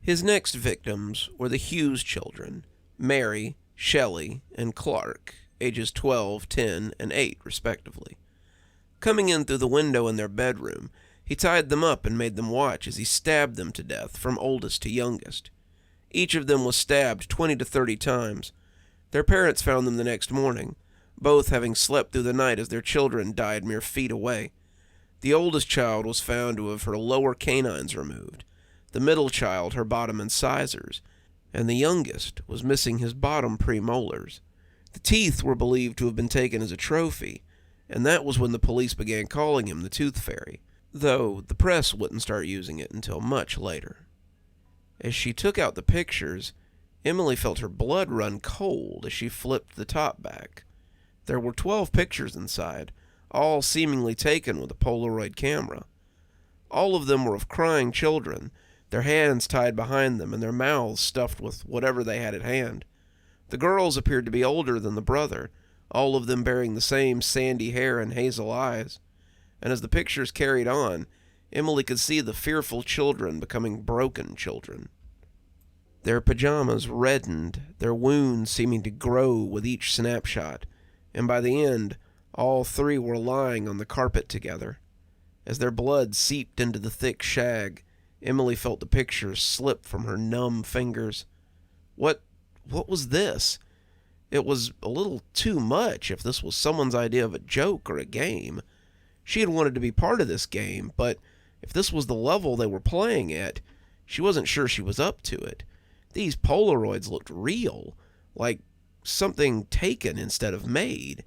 His next victims were the Hughes children, Mary, Shelley, and Clark, ages 12, 10, and 8, respectively. Coming in through the window in their bedroom, he tied them up and made them watch as he stabbed them to death from oldest to youngest. Each of them was stabbed 20 to 30 times. Their parents found them the next morning, both having slept through the night as their children died mere feet away. The oldest child was found to have her lower canines removed, the middle child her bottom incisors, and the youngest was missing his bottom premolars. The teeth were believed to have been taken as a trophy, and that was when the police began calling him the Tooth Fairy, though the press wouldn't start using it until much later. As she took out the pictures, Emily felt her blood run cold as she flipped the top back. There were 12 pictures inside, all seemingly taken with a Polaroid camera. All of them were of crying children, their hands tied behind them and their mouths stuffed with whatever they had at hand. The girls appeared to be older than the brother, all of them bearing the same sandy hair and hazel eyes. And as the pictures carried on, Emily could see the fearful children becoming broken children. Their pajamas reddened, their wounds seeming to grow with each snapshot, and by the end, all 3 were lying on the carpet together. As their blood seeped into the thick shag, Emily felt the pictures slip from her numb fingers. What was this? It was a little too much if this was someone's idea of a joke or a game. She had wanted to be part of this game, but If this was the level they were playing at, she wasn't sure she was up to it. These Polaroids looked real, like something taken instead of made,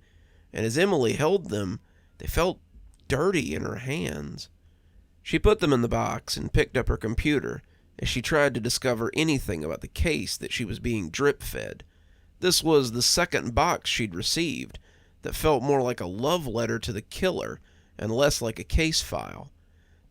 and as Emily held them, they felt dirty in her hands. She put them in the box and picked up her computer as she tried to discover anything about the case that she was being drip-fed. This was the second box she'd received that felt more like a love letter to the killer and less like a case file.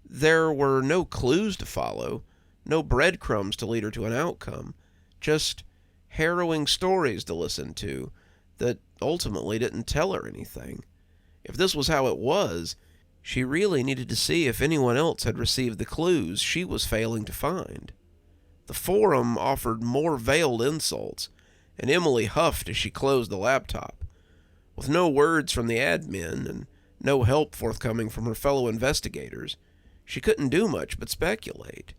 There were no clues to follow, no breadcrumbs to lead her to an outcome, just harrowing stories to listen to that ultimately didn't tell her anything. If this was how it was, she really needed to see if anyone else had received the clues she was failing to find. The forum offered more veiled insults, and Emily huffed as she closed the laptop. With no words from the admin and no help forthcoming from her fellow investigators, she couldn't do much but speculate.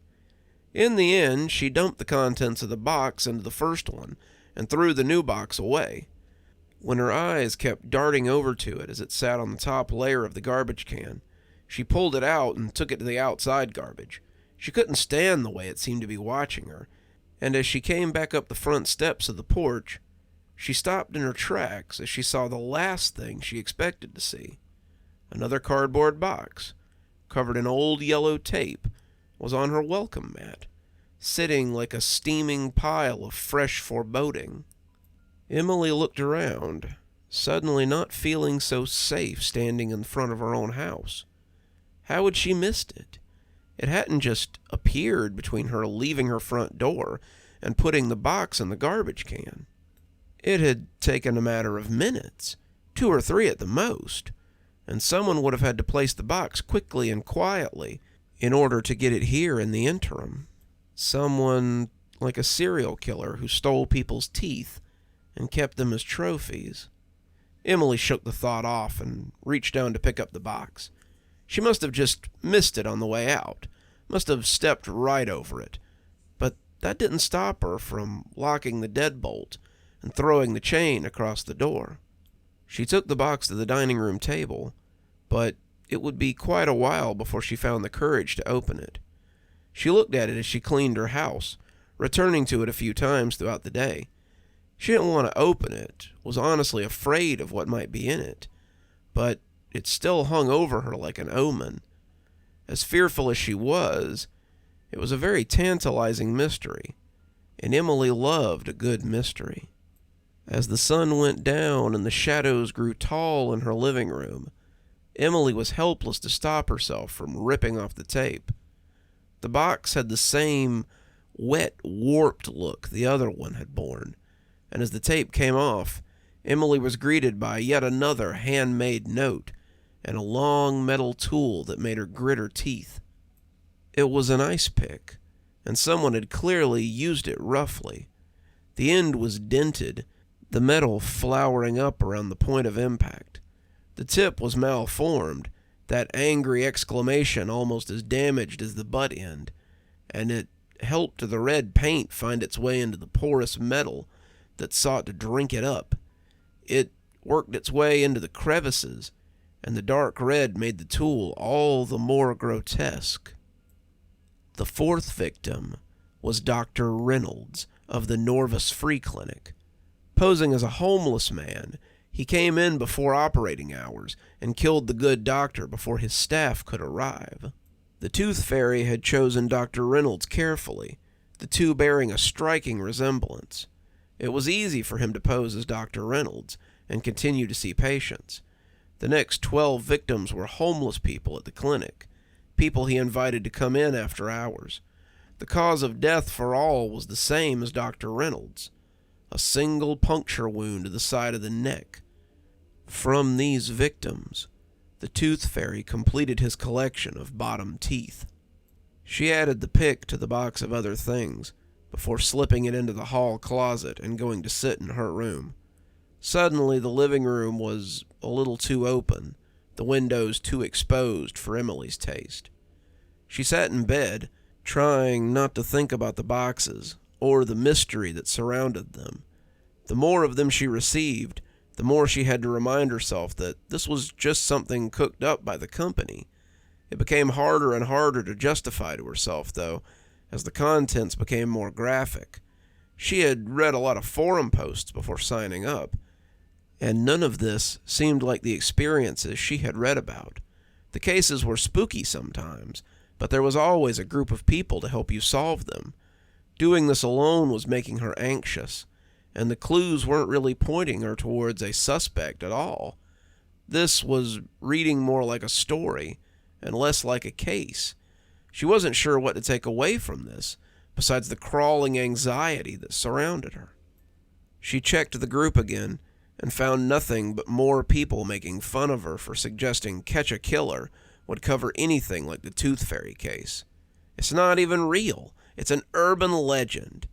In the end, she dumped the contents of the box into the first one and threw the new box away. When her eyes kept darting over to it as it sat on the top layer of the garbage can, she pulled it out and took it to the outside garbage. She couldn't stand the way it seemed to be watching her, and as she came back up the front steps of the porch, she stopped in her tracks as she saw the last thing she expected to see. Another cardboard box, covered in old yellow tape, was on her welcome mat, sitting like a steaming pile of fresh foreboding. Emily looked around, suddenly not feeling so safe standing in front of her own house. How had she missed it? It hadn't just appeared between her leaving her front door and putting the box in the garbage can. It had taken a matter of minutes, 2 or 3 at the most, and someone would have had to place the box quickly and quietly in order to get it here in the interim. Someone like a serial killer who stole people's teeth and kept them as trophies. Emily shook the thought off and reached down to pick up the box. She must have just missed it on the way out, must have stepped right over it, but that didn't stop her from locking the deadbolt and throwing the chain across the door. She took the box to the dining room table, but it would be quite a while before she found the courage to open it. She looked at it as she cleaned her house, returning to it a few times throughout the day. She didn't want to open it, was honestly afraid of what might be in it, but it still hung over her like an omen. As fearful as she was, it was a very tantalizing mystery, and Emily loved a good mystery. As the sun went down and the shadows grew tall in her living room, Emily was helpless to stop herself from ripping off the tape. The box had the same wet, warped look the other one had borne, and as the tape came off, Emily was greeted by yet another handmade note and a long metal tool that made her grit her teeth. It was an ice pick, and someone had clearly used it roughly. The end was dented, the metal flowering up around the point of impact. The tip was malformed, that angry exclamation almost as damaged as the butt end, and it helped the red paint find its way into the porous metal that sought to drink it up. It worked its way into the crevices, and the dark red made the tool all the more grotesque. The fourth victim was Dr. Reynolds of the Norvis Free Clinic. Posing as a homeless man, he came in before operating hours and killed the good doctor before his staff could arrive. The Tooth Fairy had chosen Dr. Reynolds carefully, the two bearing a striking resemblance. It was easy for him to pose as Dr. Reynolds and continue to see patients. The next 12 victims were homeless people at the clinic, people he invited to come in after hours. The cause of death for all was the same as Dr. Reynolds, a single puncture wound to the side of the neck. From these victims, the Tooth Fairy completed his collection of bottom teeth. She added the pick to the box of other things before slipping it into the hall closet and going to sit in her room. Suddenly, the living room was a little too open, the windows too exposed for Emily's taste. She sat in bed, trying not to think about the boxes or the mystery that surrounded them. The more of them she received, the more she had to remind herself that this was just something cooked up by the company. It became harder and harder to justify to herself, though, as the contents became more graphic. She had read a lot of forum posts before signing up, and none of this seemed like the experiences she had read about. The cases were spooky sometimes, but there was always a group of people to help you solve them. Doing this alone was making her anxious, and the clues weren't really pointing her towards a suspect at all. This was reading more like a story and less like a case. She wasn't sure what to take away from this, besides the crawling anxiety that surrounded her. She checked the group again and found nothing but more people making fun of her for suggesting Catch a Killer would cover anything like the Tooth Fairy case. It's not even real. It's an urban legend.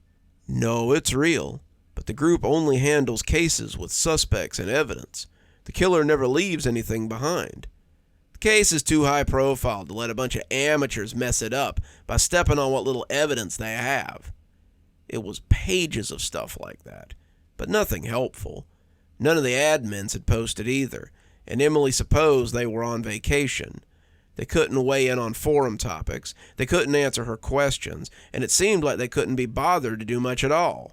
No, it's real, but the group only handles cases with suspects and evidence. The killer never leaves anything behind. The case is too high profile to let a bunch of amateurs mess it up by stepping on what little evidence they have. It was pages of stuff like that, but nothing helpful. None of the admins had posted either, and Emily supposed they were on vacation. They couldn't weigh in on forum topics, they couldn't answer her questions, and it seemed like they couldn't be bothered to do much at all.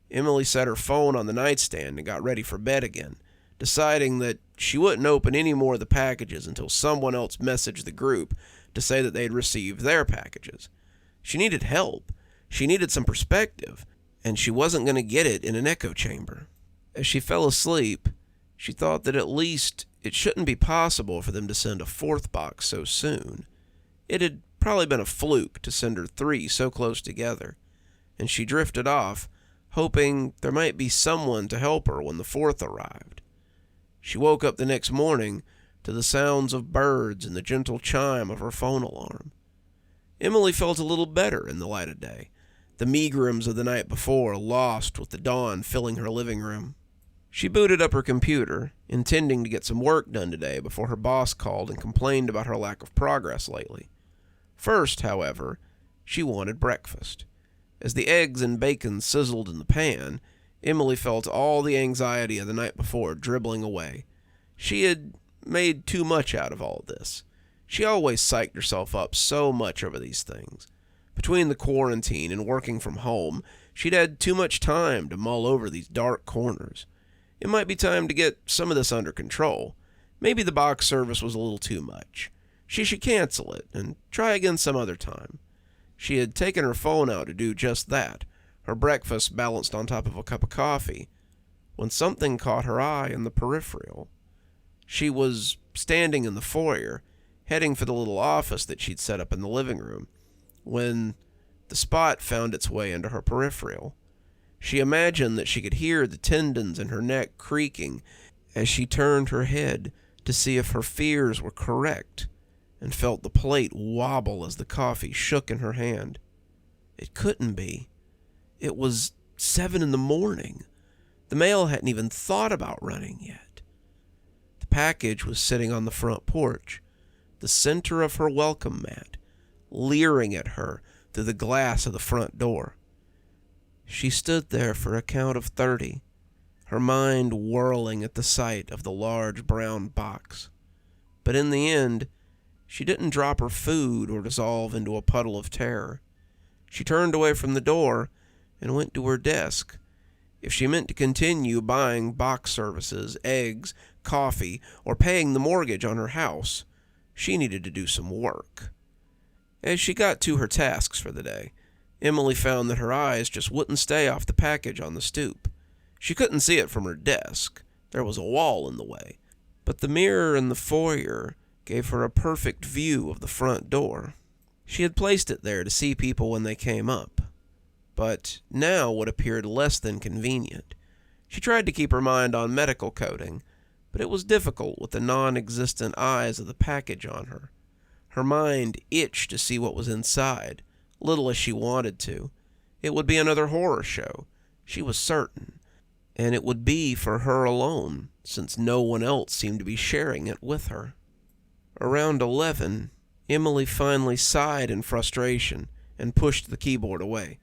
Emily set her phone on the nightstand and got ready for bed again, deciding that she wouldn't open any more of the packages until someone else messaged the group to say that they had received their packages. She needed help. She needed some perspective, and she wasn't going to get it in an echo chamber. As she fell asleep, she thought that at least it shouldn't be possible for them to send a fourth box so soon. It had probably been a fluke to send her 3 so close together, and she drifted off, hoping there might be someone to help her when the 4th arrived. She woke up the next morning to the sounds of birds and the gentle chime of her phone alarm. Emily felt a little better in the light of day, the megrims of the night before lost with the dawn filling her living room. She booted up her computer, intending to get some work done today before her boss called and complained about her lack of progress lately. First, however, she wanted breakfast. As the eggs and bacon sizzled in the pan, Emily felt all the anxiety of the night before dribbling away. She had made too much out of all this. She always psyched herself up so much over these things. Between the quarantine and working from home, she'd had too much time to mull over these dark corners. It might be time to get some of this under control. Maybe the box service was a little too much. She should cancel it and try again some other time. She had taken her phone out to do just that, her breakfast balanced on top of a cup of coffee, when something caught her eye in the peripheral. She was standing in the foyer, heading for the little office that she'd set up in the living room, when the spot found its way into her peripheral. She imagined that she could hear the tendons in her neck creaking as she turned her head to see if her fears were correct, and felt the plate wobble as the coffee shook in her hand. It couldn't be. It was 7 a.m. The mail hadn't even thought about running yet. The package was sitting on the front porch, the center of her welcome mat, leering at her through the glass of the front door. She stood there for a count of 30, her mind whirling at the sight of the large brown box. But in the end, she didn't drop her food or dissolve into a puddle of terror. She turned away from the door and went to her desk. If she meant to continue buying box services, eggs, coffee, or paying the mortgage on her house, she needed to do some work. As she got to her tasks for the day, Emily found that her eyes just wouldn't stay off the package on the stoop. She couldn't see it from her desk. There was a wall in the way. But the mirror in the foyer gave her a perfect view of the front door. She had placed it there to see people when they came up. But now what appeared less than convenient. She tried to keep her mind on medical coding, but it was difficult with the non-existent eyes of the package on her. Her mind itched to see what was inside, little as she wanted to. It would be another horror show, she was certain, and it would be for her alone, since no one else seemed to be sharing it with her. Around 11, Emily finally sighed in frustration and pushed the keyboard away.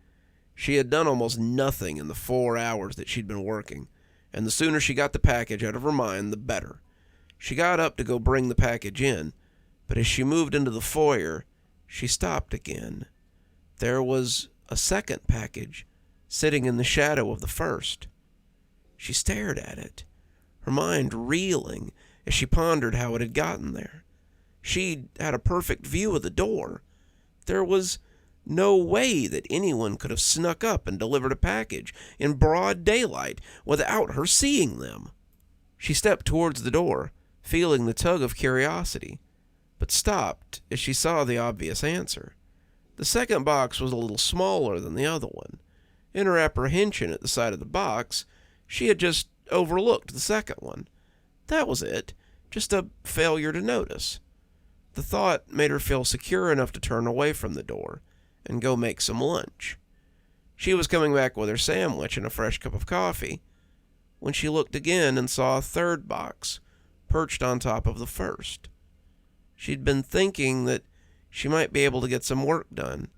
She had done almost nothing in the 4 hours that she'd been working, and the sooner she got the package out of her mind, the better. She got up to go bring the package in, But as she moved into the foyer, she stopped again. There was a second package sitting in the shadow of the first. She stared at it, her mind reeling as she pondered how it had gotten there. She'd had a perfect view of the door. There was no way that anyone could have snuck up and delivered a package in broad daylight without her seeing them. She stepped towards the door, feeling the tug of curiosity, but stopped as she saw the obvious answer. The second box was a little smaller than the other one. In her apprehension at the sight of the box, she had just overlooked the second one. That was it, just a failure to notice. The thought made her feel secure enough to turn away from the door and go make some lunch. She was coming back with her sandwich and a fresh cup of coffee when she looked again and saw a third box perched on top of the first. She'd been thinking that she might be able to get some work done,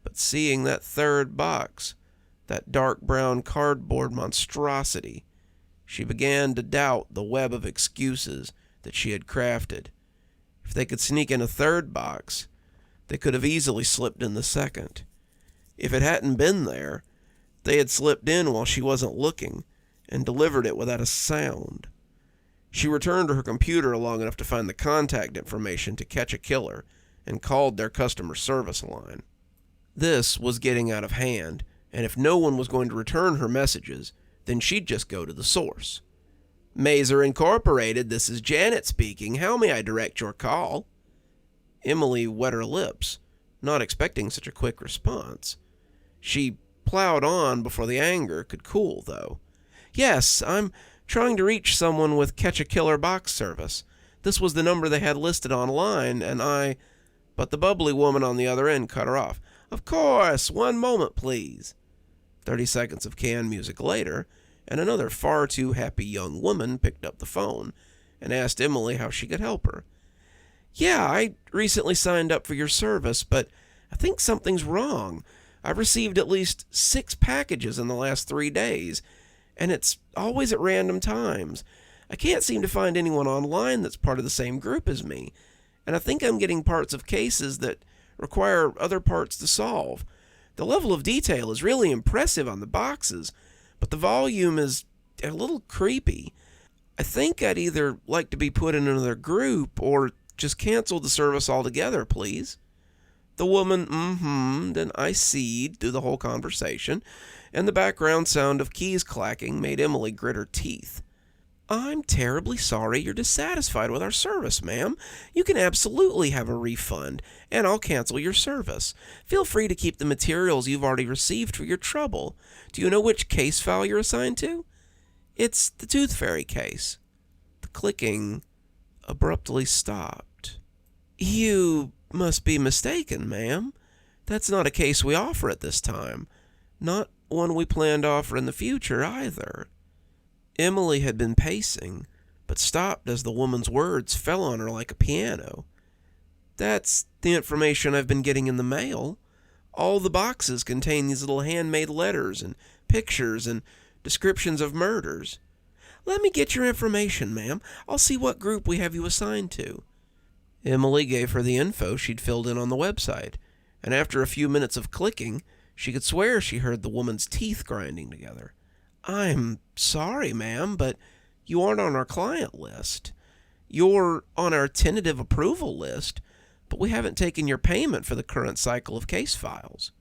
but seeing that third box, that dark brown cardboard monstrosity, she began to doubt the web of excuses that she had crafted. If they could sneak in a third box, they could have easily slipped in the second. If it hadn't been there, they had slipped in while she wasn't looking and delivered it without a sound. She returned to her computer long enough to find the contact information to catch a killer and called their customer service line. This was getting out of hand, and if no one was going to return her messages, then she'd just go to the source. Mazer Incorporated, this is Janet speaking. How may I direct your call? Emily wet her lips, not expecting such a quick response. She plowed on before the anger could cool, though. Yes, I'm trying to reach someone with Catch-A-Killer box service. This was the number they had listed online, and I... But the bubbly woman on the other end cut her off. Of course, one moment, please. 30 seconds of canned music later, and another far too happy young woman picked up the phone and asked Emily how she could help her. Yeah, I recently signed up for your service, but I think something's wrong. I've received at least 6 packages in the last 3 days, and it's always at random times. I can't seem to find anyone online that's part of the same group as me, and I think I'm getting parts of cases that require other parts to solve. The level of detail is really impressive on the boxes, but the volume is a little creepy. I think I'd either like to be put in another group or just cancel the service altogether, please. The woman, then I seed through the whole conversation, and the background sound of keys clacking made Emily grit her teeth. I'm terribly sorry you're dissatisfied with our service, ma'am. You can absolutely have a refund, and I'll cancel your service. Feel free to keep the materials you've already received for your trouble. Do you know which case file you're assigned to? It's the Tooth Fairy case. The clicking abruptly stopped. You must be mistaken, ma'am. That's not a case we offer at this time. Not one we plan to offer in the future, either. Emily had been pacing, but stopped as the woman's words fell on her like a piano. That's the information I've been getting in the mail. All the boxes contain these little handmade letters and pictures and descriptions of murders. Let me get your information, ma'am. I'll see what group we have you assigned to. Emily gave her the info she'd filled in on the website, and after a few minutes of clicking, she could swear she heard the woman's teeth grinding together. I'm sorry, ma'am, but you aren't on our client list. You're on our tentative approval list, but we haven't taken your payment for the current cycle of case files.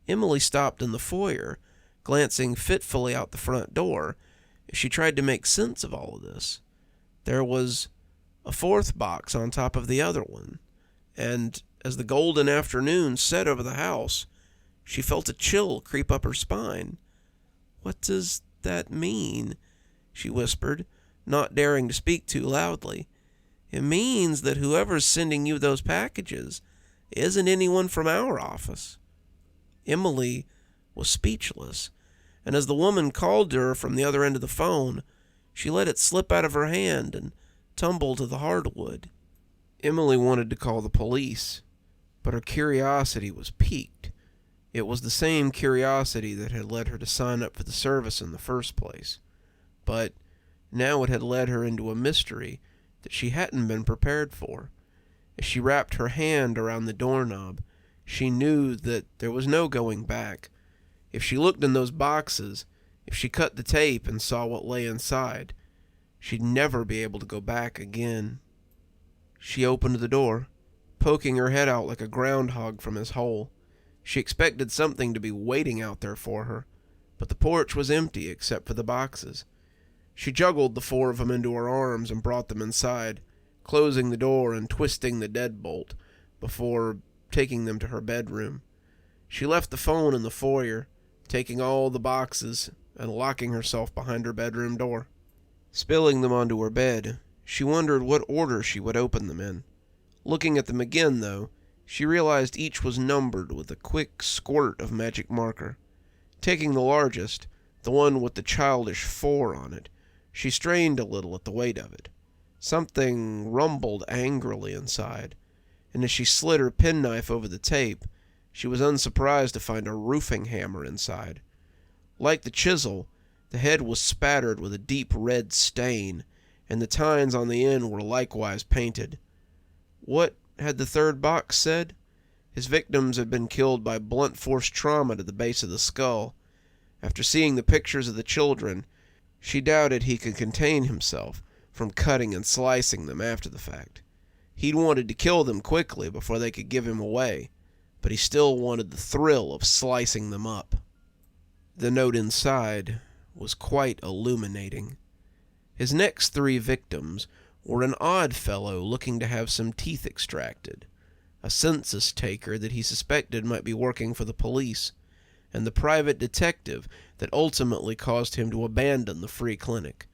Emily stopped in the foyer, glancing fitfully out the front door as she tried to make sense of all of this. There was a fourth box on top of the other one, and as the golden afternoon set over the house, she felt a chill creep up her spine. What does that mean? She whispered, not daring to speak too loudly. It means that whoever's sending you those packages isn't anyone from our office. Emily was speechless, and as the woman called to her from the other end of the phone, she let it slip out of her hand and tumble to the hardwood. Emily wanted to call the police, but her curiosity was piqued. It was the same curiosity that had led her to sign up for the service in the first place, but now it had led her into a mystery that she hadn't been prepared for. As she wrapped her hand around the doorknob, she knew that there was no going back. If she looked in those boxes, if she cut the tape and saw what lay inside, she'd never be able to go back again. She opened the door, poking her head out like a groundhog from his hole. She expected something to be waiting out there for her, but the porch was empty except for the boxes. She juggled the 4 of them into her arms and brought them inside, closing the door and twisting the deadbolt before taking them to her bedroom. She left the phone in the foyer, taking all the boxes and locking herself behind her bedroom door. Spilling them onto her bed, she wondered what order she would open them in. Looking at them again, though, she realized each was numbered with a quick squirt of magic marker. Taking the largest, the one with the childish 4 on it, she strained a little at the weight of it. Something rumbled angrily inside, and as she slid her penknife over the tape, she was unsurprised to find a roofing hammer inside. Like the chisel, the head was spattered with a deep red stain, and the tines on the end were likewise painted. What had the 3rd box said? His victims had been killed by blunt force trauma to the base of the skull. After seeing the pictures of the children, she doubted he could contain himself from cutting and slicing them after the fact. He'd wanted to kill them quickly before they could give him away, but he still wanted the thrill of slicing them up. The note inside was quite illuminating. His next 3 victims were an odd fellow looking to have some teeth extracted, a census taker that he suspected might be working for the police, and the private detective that ultimately caused him to abandon the free clinic.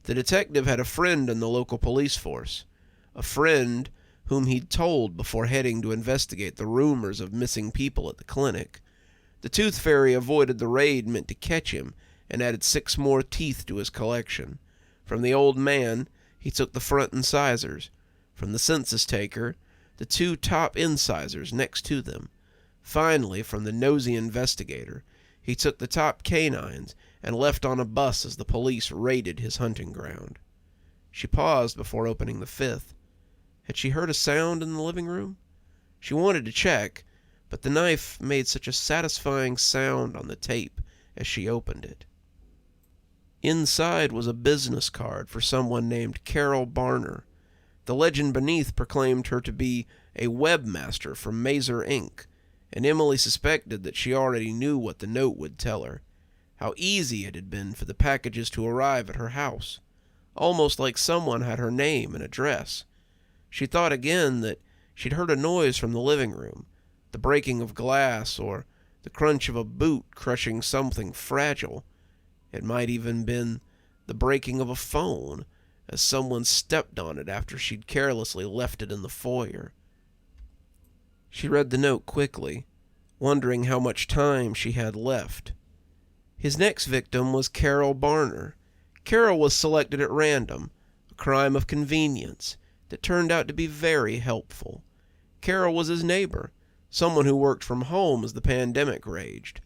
The detective had a friend in the local police force, a friend whom he'd told before heading to investigate the rumors of missing people at the clinic. The Tooth Fairy avoided the raid meant to catch him and added 6 more teeth to his collection. From the old man, he took the front incisors. From the census taker, the 2 top incisors next to them. Finally, from the nosy investigator, he took the top canines and left on a bus as the police raided his hunting ground. She paused before opening the 5th. Had she heard a sound in the living room? She wanted to check, but the knife made such a satisfying sound on the tape as she opened it. Inside was a business card for someone named Carol Barner. The legend beneath proclaimed her to be a webmaster from Mazer Inc., and Emily suspected that she already knew what the note would tell her, how easy it had been for the packages to arrive at her house, almost like someone had her name and address. She thought again that she'd heard a noise from the living room, the breaking of glass or the crunch of a boot crushing something fragile. It might even been the breaking of a phone, as someone stepped on it after she'd carelessly left it in the foyer. She read the note quickly, wondering how much time she had left. His next victim was Carol Barner. Carol was selected at random, a crime of convenience that turned out to be very helpful. Carol was his neighbor, someone who worked from home as the pandemic raged.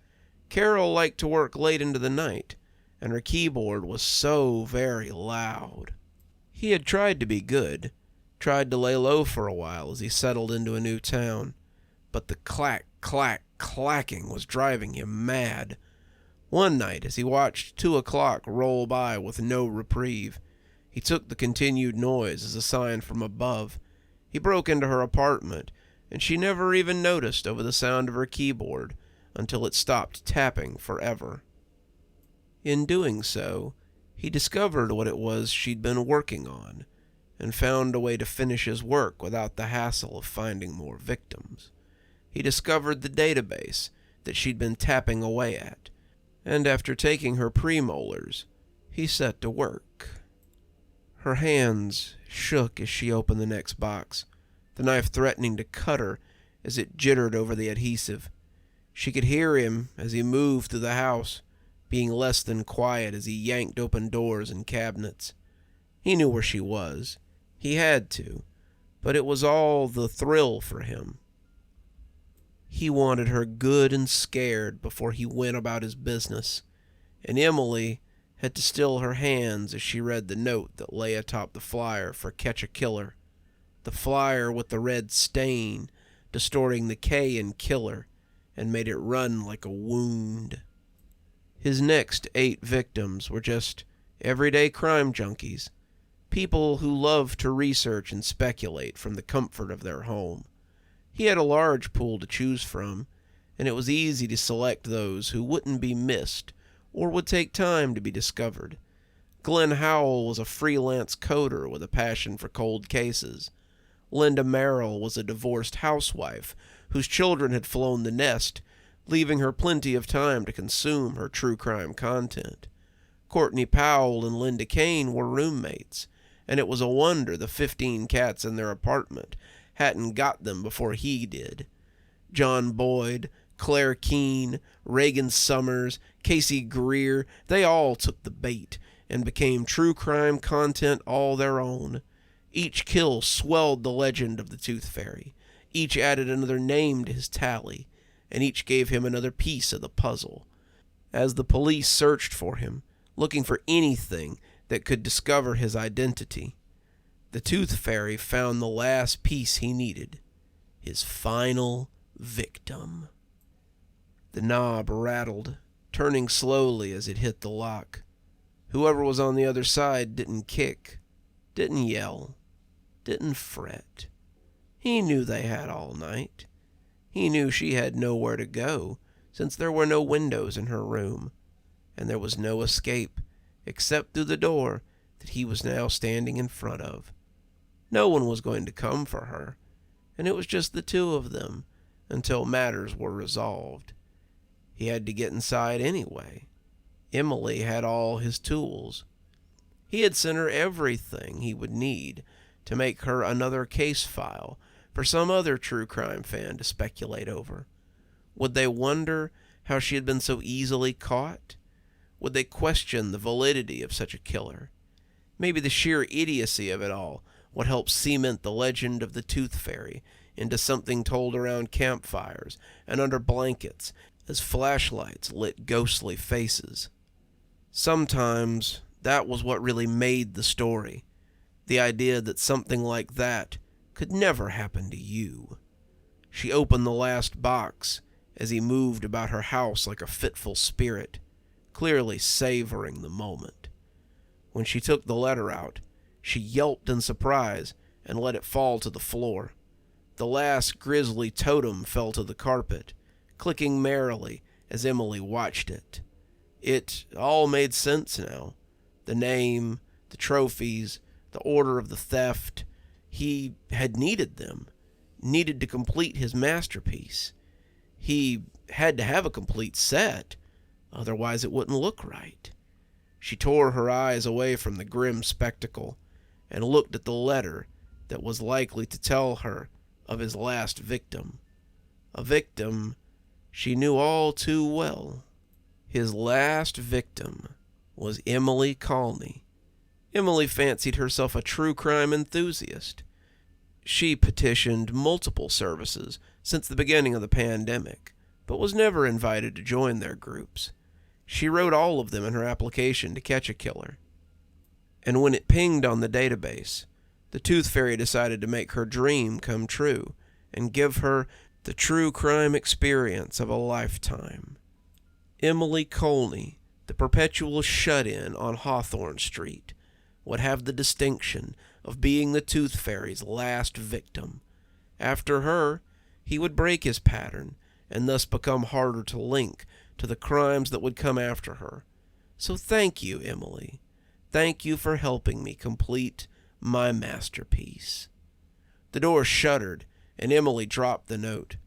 Carol liked to work late into the night, and her keyboard was so very loud. He had tried to be good, tried to lay low for a while as he settled into a new town, but the clack, clack, clacking was driving him mad. One night, as he watched 2 o'clock roll by with no reprieve, he took the continued noise as a sign from above. He broke into her apartment, and she never even noticed over the sound of her keyboard until it stopped tapping forever. In doing so, he discovered what it was she'd been working on, and found a way to finish his work without the hassle of finding more victims. He discovered the database that she'd been tapping away at, and after taking her premolars, he set to work. Her hands shook as she opened the next box, the knife threatening to cut her as it jittered over the adhesive. She could hear him as he moved through the house, being less than quiet as he yanked open doors and cabinets. He knew where she was. He had to, but it was all the thrill for him. He wanted her good and scared before he went about his business, and Emily had to still her hands as she read the note that lay atop the flyer for Catch a Killer. the flyer with the red stain, distorting the K in killer, and made it run like a wound. His next 8 victims were just everyday crime junkies, people who loved to research and speculate from the comfort of their home. He had a large pool to choose from, and it was easy to select those who wouldn't be missed or would take time to be discovered. Glenn Howell was a freelance coder with a passion for cold cases. Linda Merrill was a divorced housewife whose children had flown the nest, leaving her plenty of time to consume her true crime content. Courtney Powell and Linda Kane were roommates, and it was a wonder the 15 cats in their apartment hadn't got them before he did. John Boyd, Claire Keene, Reagan Summers, Casey Greer, they all took the bait and became true crime content all their own. Each kill swelled the legend of the Tooth Fairy. Each added another name to his tally, and each gave him another piece of the puzzle. As the police searched for him, looking for anything that could discover his identity, the Tooth Fairy found the last piece he needed, his final victim. The knob rattled, turning slowly as it hit the lock. Whoever was on the other side didn't kick, didn't yell, didn't fret. He knew they had all night. He knew she had nowhere to go, since there were no windows in her room, and there was no escape except through the door that he was now standing in front of. No one was going to come for her, and it was just the two of them until matters were resolved. He had to get inside anyway. Emily had all his tools. He had sent her everything he would need to make her another case file for some other true crime fan to speculate over. Would they wonder how she had been so easily caught? Would they question the validity of such a killer? Maybe the sheer idiocy of it all would help cement the legend of the Tooth Fairy into something told around campfires and under blankets as flashlights lit ghostly faces. Sometimes that was what really made the story, the idea that something like that could never happen to you. She opened the last box as he moved about her house like a fitful spirit, clearly savoring the moment. When she took the letter out, she yelped in surprise and let it fall to the floor. The last grisly totem fell to the carpet, clicking merrily as Emily watched it. It all made sense now. The name, the trophies, the order of the theft. He had needed them, needed to complete his masterpiece. He had to have a complete set, otherwise it wouldn't look right. She tore her eyes away from the grim spectacle and looked at the letter that was likely to tell her of his last victim. A victim she knew all too well. His last victim was Emily Colney. Emily fancied herself a true crime enthusiast. She petitioned multiple services since the beginning of the pandemic, but was never invited to join their groups. She wrote all of them in her application to catch a killer. And when it pinged on the database, the Tooth Fairy decided to make her dream come true and give her the true crime experience of a lifetime. Emily Colney, the perpetual shut-in on Hawthorne Street, would have the distinction of being the Tooth Fairy's last victim. After her, he would break his pattern and thus become harder to link to the crimes that would come after her. So thank you, Emily. Thank you for helping me complete my masterpiece. The door shuddered, and Emily dropped the note.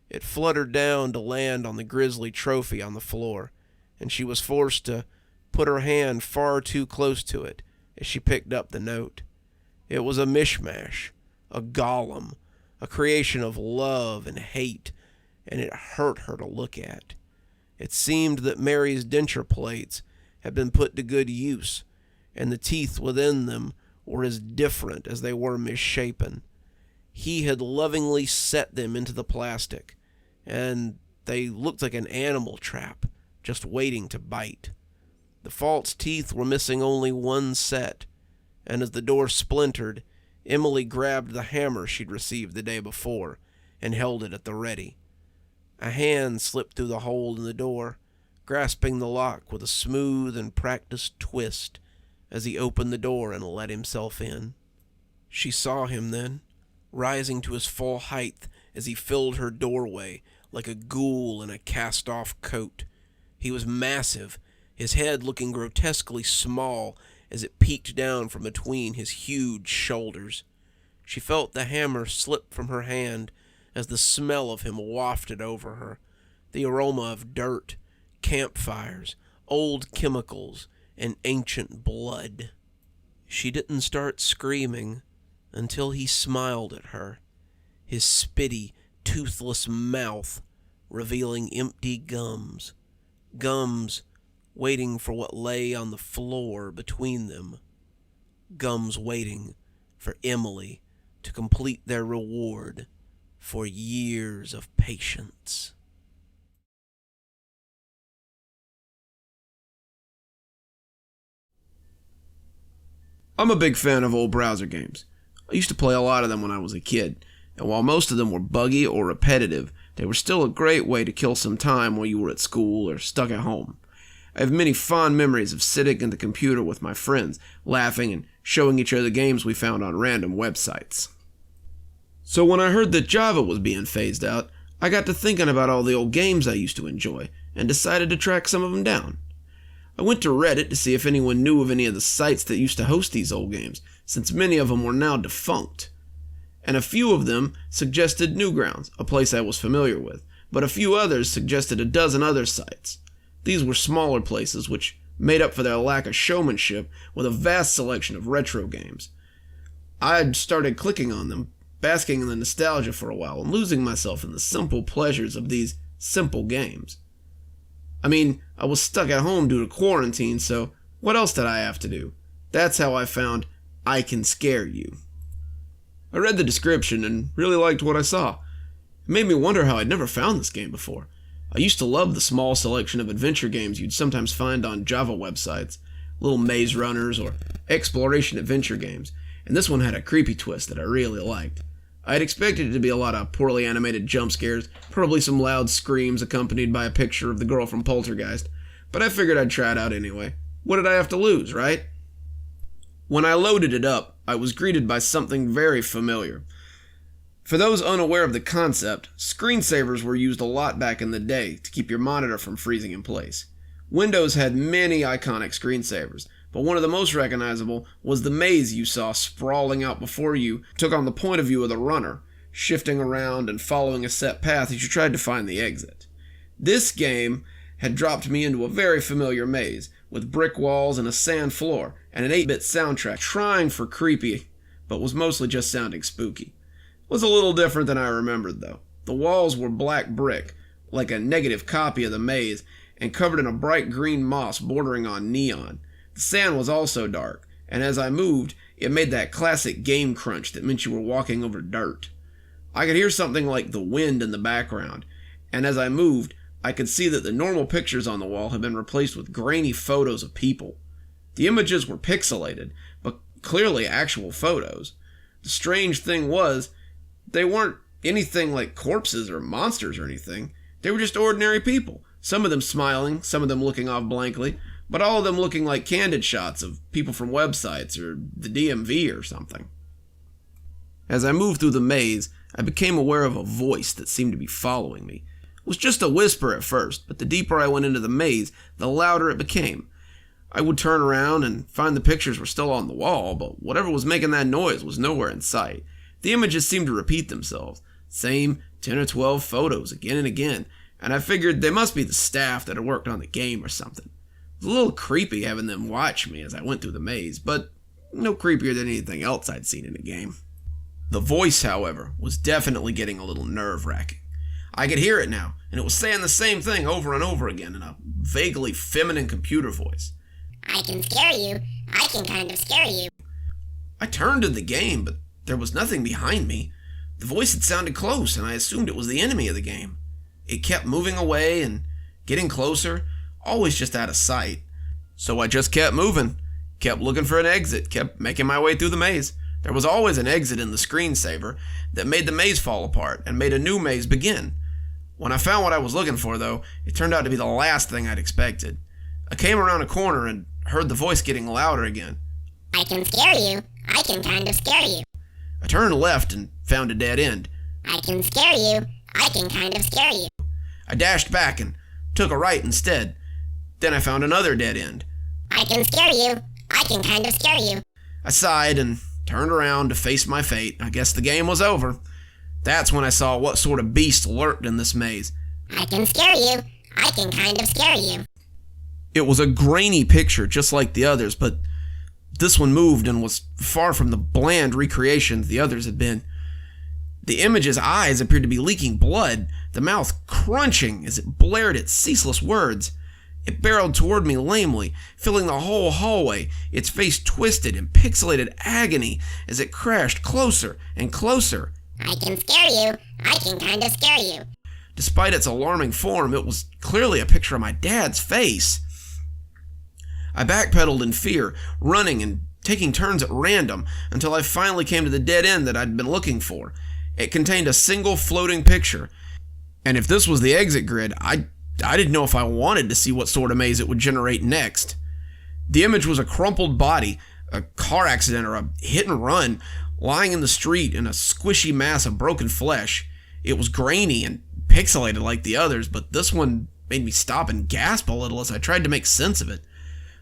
It fluttered down to land on the grisly trophy on the floor, and she was forced to put her hand far too close to it as she picked up the note. It was a mishmash, a golem, a creation of love and hate, and it hurt her to look at. It seemed that Mary's denture plates had been put to good use, and the teeth within them were as different as they were misshapen. He had lovingly set them into the plastic, and they looked like an animal trap, just waiting to bite. The false teeth were missing only one set, and as the door splintered, Emily grabbed the hammer she'd received the day before and held it at the ready. A hand slipped through the hole in the door, grasping the lock with a smooth and practiced twist as he opened the door and let himself in. She saw him then, rising to his full height as he filled her doorway like a ghoul in a cast-off coat. He was massive, his head looking grotesquely small as it peeked down from between his huge shoulders. She felt the hammer slip from her hand as the smell of him wafted over her, the aroma of dirt, campfires, old chemicals, and ancient blood. She didn't start screaming until he smiled at her, his spitty, toothless mouth revealing empty gums waiting for what lay on the floor between them, gums waiting for Emily to complete their reward for years of patience. I'm a big fan of old browser games. I used to play a lot of them when I was a kid, and while most of them were buggy or repetitive, they were still a great way to kill some time while you were at school or stuck at home. I have many fond memories of sitting at the computer with my friends, laughing and showing each other games we found on random websites. So when I heard that Java was being phased out, I got to thinking about all the old games I used to enjoy, and decided to track some of them down. I went to Reddit to see if anyone knew of any of the sites that used to host these old games, since many of them were now defunct. And a few of them suggested Newgrounds, a place I was familiar with, but a few others suggested a dozen other sites. These were smaller places which made up for their lack of showmanship with a vast selection of retro games. I had started clicking on them, basking in the nostalgia for a while and losing myself in the simple pleasures of these simple games. I mean, I was stuck at home due to quarantine, so what else did I have to do? That's how I found I Can Scare You. I read the description and really liked what I saw. It made me wonder how I'd never found this game before. I used to love the small selection of adventure games you'd sometimes find on Java websites, little maze runners or exploration adventure games, and this one had a creepy twist that I really liked. I had expected it to be a lot of poorly animated jump scares, probably some loud screams accompanied by a picture of the girl from Poltergeist, but I figured I'd try it out anyway. What did I have to lose, right? When I loaded it up, I was greeted by something very familiar. For those unaware of the concept, screensavers were used a lot back in the day to keep your monitor from freezing in place. Windows had many iconic screensavers, but one of the most recognizable was the maze you saw sprawling out before you took on the point of view of the runner, shifting around and following a set path as you tried to find the exit. This game had dropped me into a very familiar maze, with brick walls and a sand floor, and an 8-bit soundtrack trying for creepy, but was mostly just sounding spooky. It was a little different than I remembered, though. The walls were black brick, like a negative copy of the maze, and covered in a bright green moss bordering on neon. The sand was also dark, and as I moved, it made that classic game crunch that meant you were walking over dirt. I could hear something like the wind in the background, and as I moved, I could see that the normal pictures on the wall had been replaced with grainy photos of people. The images were pixelated, but clearly actual photos. The strange thing was, they weren't anything like corpses or monsters or anything. They were just ordinary people, some of them smiling, some of them looking off blankly, but all of them looking like candid shots of people from websites or the DMV or something. As I moved through the maze, I became aware of a voice that seemed to be following me. It was just a whisper at first, but the deeper I went into the maze, the louder it became. I would turn around and find the pictures were still on the wall, but whatever was making that noise was nowhere in sight. The images seemed to repeat themselves. Same 10 or 12 photos again and again, and I figured they must be the staff that had worked on the game or something. It was a little creepy having them watch me as I went through the maze, but no creepier than anything else I'd seen in the game. The voice, however, was definitely getting a little nerve-wracking. I could hear it now, and it was saying the same thing over and over again in a vaguely feminine computer voice. I can scare you. I can kind of scare you. I turned to the game, but there was nothing behind me. The voice had sounded close, and I assumed it was the enemy of the game. It kept moving away and getting closer, always just out of sight. So I just kept moving, kept looking for an exit, kept making my way through the maze. There was always an exit in the screensaver that made the maze fall apart and made a new maze begin. When I found what I was looking for, though, it turned out to be the last thing I'd expected. I came around a corner and heard the voice getting louder again. I can scare you. I can kind of scare you. I turned left and found a dead end. I can scare you. I can kind of scare you. I dashed back and took a right instead. Then I found another dead end. I can scare you. I can kind of scare you. I sighed and turned around to face my fate. I guess the game was over. That's when I saw what sort of beast lurked in this maze. I can scare you. I can kind of scare you. It was a grainy picture just like the others, but this one moved and was far from the bland recreations the others had been. The image's eyes appeared to be leaking blood, the mouth crunching as it blared its ceaseless words. It barreled toward me lamely, filling the whole hallway, its face twisted in pixelated agony as it crashed closer and closer. I can scare you. I can kind of scare you. Despite its alarming form, it was clearly a picture of my dad's face. I backpedaled in fear, running and taking turns at random until I finally came to the dead end that I'd been looking for. It contained a single floating picture, and if this was the exit grid, I didn't know if I wanted to see what sort of maze it would generate next. The image was a crumpled body, a car accident or a hit and run, lying in the street in a squishy mass of broken flesh. It was grainy and pixelated like the others, but this one made me stop and gasp a little as I tried to make sense of it.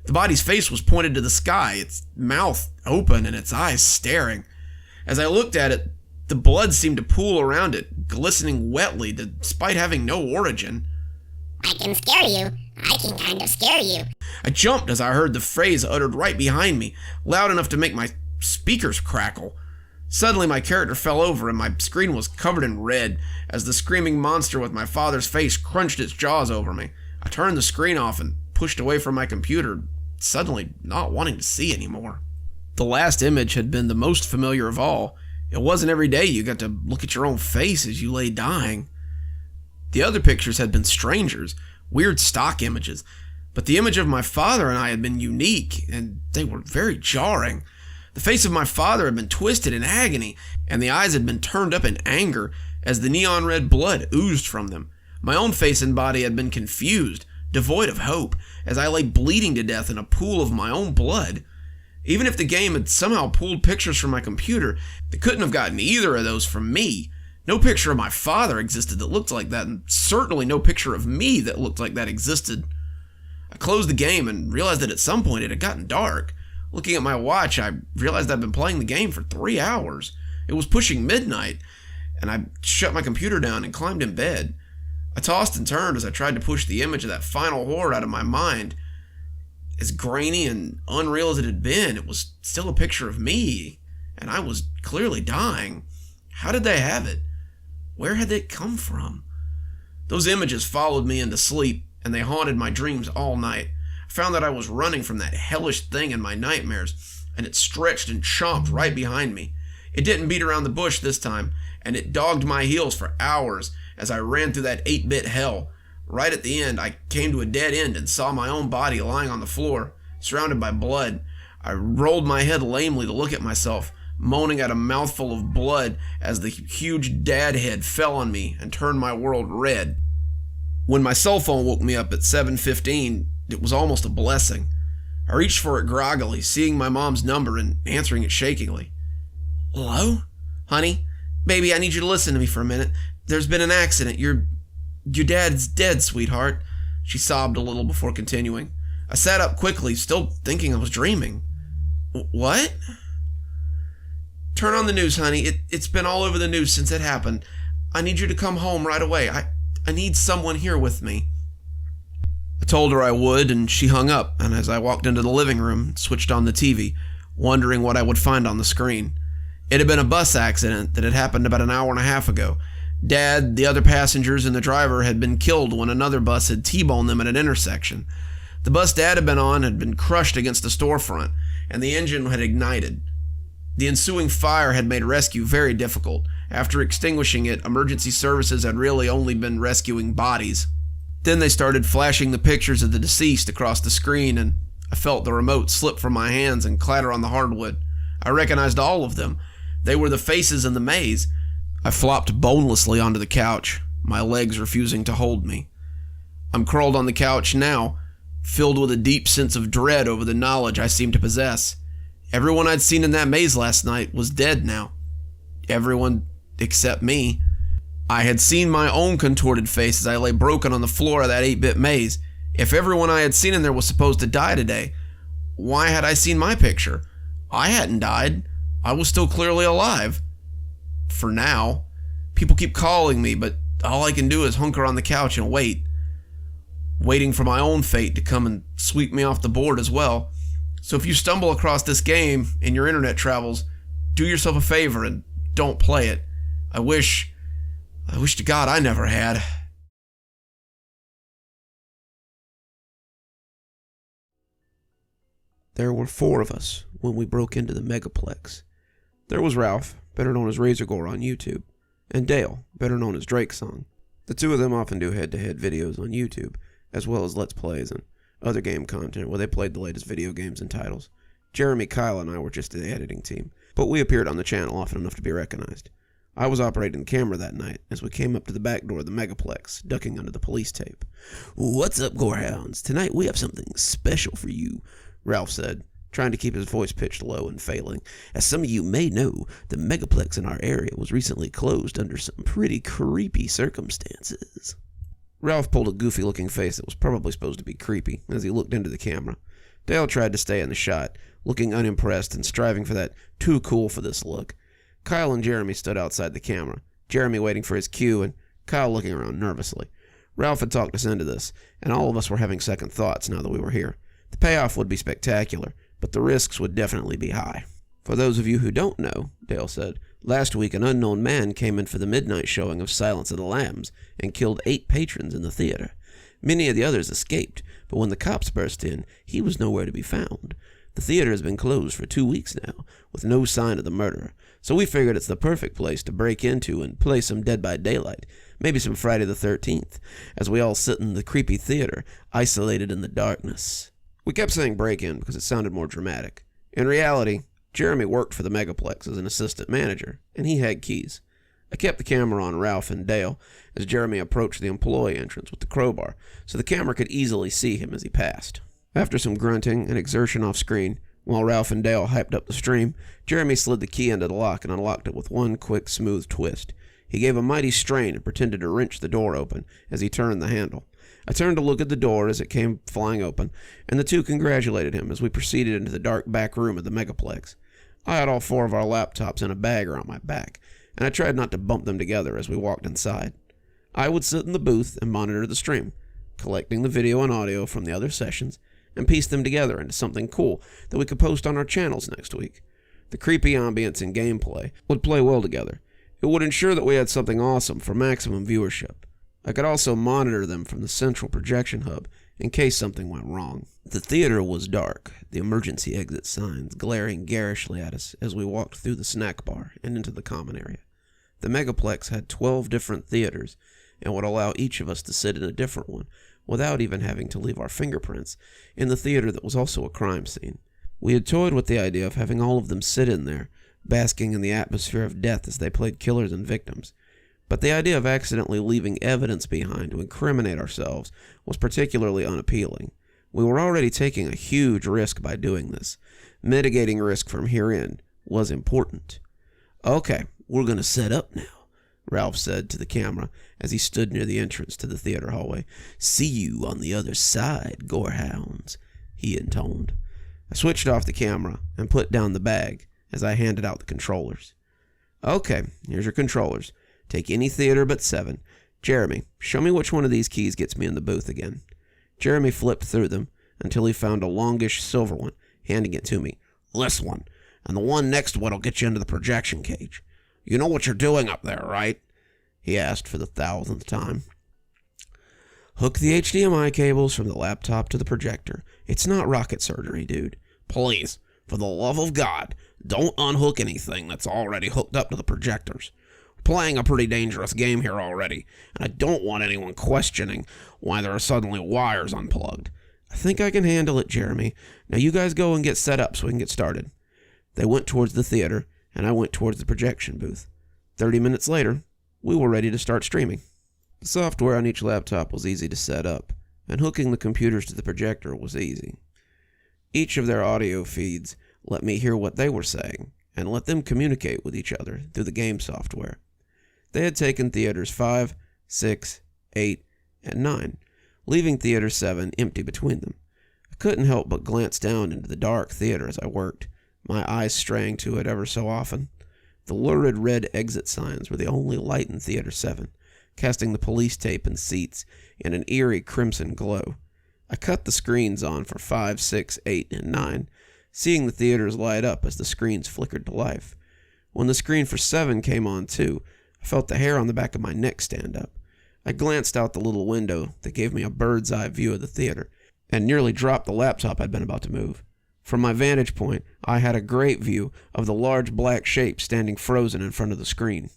The body's face was pointed to the sky, its mouth open and its eyes staring. As I looked at it, the blood seemed to pool around it, glistening wetly despite having no origin. I can scare you. I can kind of scare you. I jumped as I heard the phrase uttered right behind me, loud enough to make my speakers crackle. Suddenly my character fell over and my screen was covered in red as the screaming monster with my father's face crunched its jaws over me. I turned the screen off and pushed away from my computer, suddenly not wanting to see anymore. The last image had been the most familiar of all. It wasn't every day you got to look at your own face as you lay dying. The other pictures had been strangers, weird stock images, but the image of my father and I had been unique, and they were very jarring. The face of my father had been twisted in agony, and the eyes had been turned up in anger as the neon red blood oozed from them. My own face and body had been confused, devoid of hope, as I lay bleeding to death in a pool of my own blood. Even if the game had somehow pulled pictures from my computer, it couldn't have gotten either of those from me. No picture of my father existed that looked like that, and certainly no picture of me that looked like that existed. I closed the game and realized that at some point it had gotten dark. Looking at my watch, I realized I'd been playing the game for 3 hours. It was pushing midnight, and I shut my computer down and climbed in bed. I tossed and turned as I tried to push the image of that final horror out of my mind. As grainy and unreal as it had been, it was still a picture of me, and I was clearly dying. How did they have it? Where had they come from? Those images followed me into sleep, and they haunted my dreams all night. I found that I was running from that hellish thing in my nightmares, and it stretched and chomped right behind me. It didn't beat around the bush this time, and it dogged my heels for hours as I ran through that 8-bit hell. Right at the end, I came to a dead end and saw my own body lying on the floor, surrounded by blood. I rolled my head lamely to look at myself, moaning at a mouthful of blood as the huge dad head fell on me and turned my world red. When my cell phone woke me up at 7:15, it was almost a blessing. I reached for it groggily, seeing my mom's number and answering it shakingly. Hello? Honey? Baby, I need you to listen to me for a minute. There's been an accident. Your dad's dead, sweetheart. She sobbed a little before continuing. I sat up quickly, still thinking I was dreaming. What? Turn on the news, honey. It's been all over the news since it happened. I need you to come home right away. I need someone here with me. I told her I would, and she hung up, and as I walked into the living room, switched on the TV, wondering what I would find on the screen. It had been a bus accident that had happened about an hour and a half ago. Dad, the other passengers, and the driver had been killed when another bus had T-boned them at an intersection. The bus Dad had been on had been crushed against the storefront, and the engine had ignited. The ensuing fire had made rescue very difficult. After extinguishing it, emergency services had really only been rescuing bodies. Then they started flashing the pictures of the deceased across the screen, and I felt the remote slip from my hands and clatter on the hardwood. I recognized all of them. They were the faces in the maze. I flopped bonelessly onto the couch, my legs refusing to hold me. I'm curled on the couch now, filled with a deep sense of dread over the knowledge I seemed to possess. Everyone I'd seen in that maze last night was dead now. Everyone except me. I had seen my own contorted face as I lay broken on the floor of that 8-bit maze. If everyone I had seen in there was supposed to die today, why had I seen my picture? I hadn't died. I was still clearly alive. For now. People keep calling me, but all I can do is hunker on the couch and wait. Waiting for my own fate to come and sweep me off the board as well. So if you stumble across this game in your internet travels, do yourself a favor and don't play it. I wish to God I never had. There were 4 of us when we broke into the Megaplex. There was Ralph, better known as Razorgore on YouTube, and Dale, better known as Drakesong. The 2 of them often do head-to-head videos on YouTube, as well as Let's Plays and other game content where they played the latest video games and titles. Jeremy, Kyle, and I were just the editing team, but we appeared on the channel often enough to be recognized. I was operating the camera that night as we came up to the back door of the Megaplex, ducking under the police tape. "What's up, Gorehounds? Tonight we have something special for you," Ralph said, trying to keep his voice pitched low and failing. "As some of you may know, the Megaplex in our area was recently closed under some pretty creepy circumstances." Ralph pulled a goofy-looking face that was probably supposed to be creepy as he looked into the camera. Dale tried to stay in the shot, looking unimpressed and striving for that too cool for this look. Kyle and Jeremy stood outside the camera, Jeremy waiting for his cue and Kyle looking around nervously. Ralph had talked us into this, and all of us were having second thoughts now that we were here. The payoff would be spectacular, but the risks would definitely be high. "For those of you who don't know," Dale said, "last week an unknown man came in for the midnight showing of Silence of the Lambs and killed 8 patrons in the theater. Many of the others escaped, but when the cops burst in, he was nowhere to be found. The theater has been closed for 2 weeks now, with no sign of the murderer, so we figured it's the perfect place to break into and play some Dead by Daylight, maybe some Friday the 13th, as we all sit in the creepy theater, isolated in the darkness." We kept saying break-in because it sounded more dramatic. In reality, Jeremy worked for the Megaplex as an assistant manager, and he had keys. I kept the camera on Ralph and Dale as Jeremy approached the employee entrance with the crowbar, so the camera could easily see him as he passed. After some grunting and exertion off-screen, while Ralph and Dale hyped up the stream, Jeremy slid the key into the lock and unlocked it with one quick, smooth twist. He gave a mighty strain and pretended to wrench the door open as he turned the handle. I turned to look at the door as it came flying open, and the 2 congratulated him as we proceeded into the dark back room of the Megaplex. I had all 4 of our laptops in a bag around my back, and I tried not to bump them together as we walked inside. I would sit in the booth and monitor the stream, collecting the video and audio from the other sessions, and piece them together into something cool that we could post on our channels next week. The creepy ambience and gameplay would play well together. It would ensure that we had something awesome for maximum viewership. I could also monitor them from the central projection hub in case something went wrong. The theater was dark, the emergency exit signs glaring garishly at us as we walked through the snack bar and into the common area. The Megaplex had 12 different theaters and would allow each of us to sit in a different one without even having to leave our fingerprints in the theater that was also a crime scene. We had toyed with the idea of having all of them sit in there, basking in the atmosphere of death as they played killers and victims. But the idea of accidentally leaving evidence behind to incriminate ourselves was particularly unappealing. We were already taking a huge risk by doing this. Mitigating risk from herein was important. "Okay, we're going to set up now," Ralph said to the camera as he stood near the entrance to the theater hallway. "See you on the other side, gorehounds," he intoned. I switched off the camera and put down the bag as I handed out the controllers. "Okay, here's your controllers. Take any theater but 7. Jeremy, show me which one of these keys gets me in the booth again." Jeremy flipped through them until he found a longish silver one, handing it to me. "This one, and the one next to it'll get you into the projection cage. You know what you're doing up there, right?" he asked for the 1,000th time. "Hook the HDMI cables from the laptop to the projector. It's not rocket surgery, dude." "Please, for the love of God, don't unhook anything that's already hooked up to the projectors. Playing a pretty dangerous game here already, and I don't want anyone questioning why there are suddenly wires unplugged." "I think I can handle it, Jeremy. Now you guys go and get set up so we can get started." They went towards the theater, and I went towards the projection booth. 30 minutes later, we were ready to start streaming. The software on each laptop was easy to set up, and hooking the computers to the projector was easy. Each of their audio feeds let me hear what they were saying, and let them communicate with each other through the game software. They had taken theaters 5, 6, 8, and 9, leaving theater 7 empty between them. I couldn't help but glance down into the dark theater as I worked, my eyes straying to it ever so often. The lurid red exit signs were the only light in theater 7, casting the police tape and seats in an eerie crimson glow. I cut the screens on for 5, 6, 8, and 9, seeing the theaters light up as the screens flickered to life. When the screen for 7 came on too, I felt the hair on the back of my neck stand up. I glanced out the little window that gave me a bird's eye view of the theater, and nearly dropped the laptop I'd been about to move. From my vantage point, I had a great view of the large black shape standing frozen in front of the screen.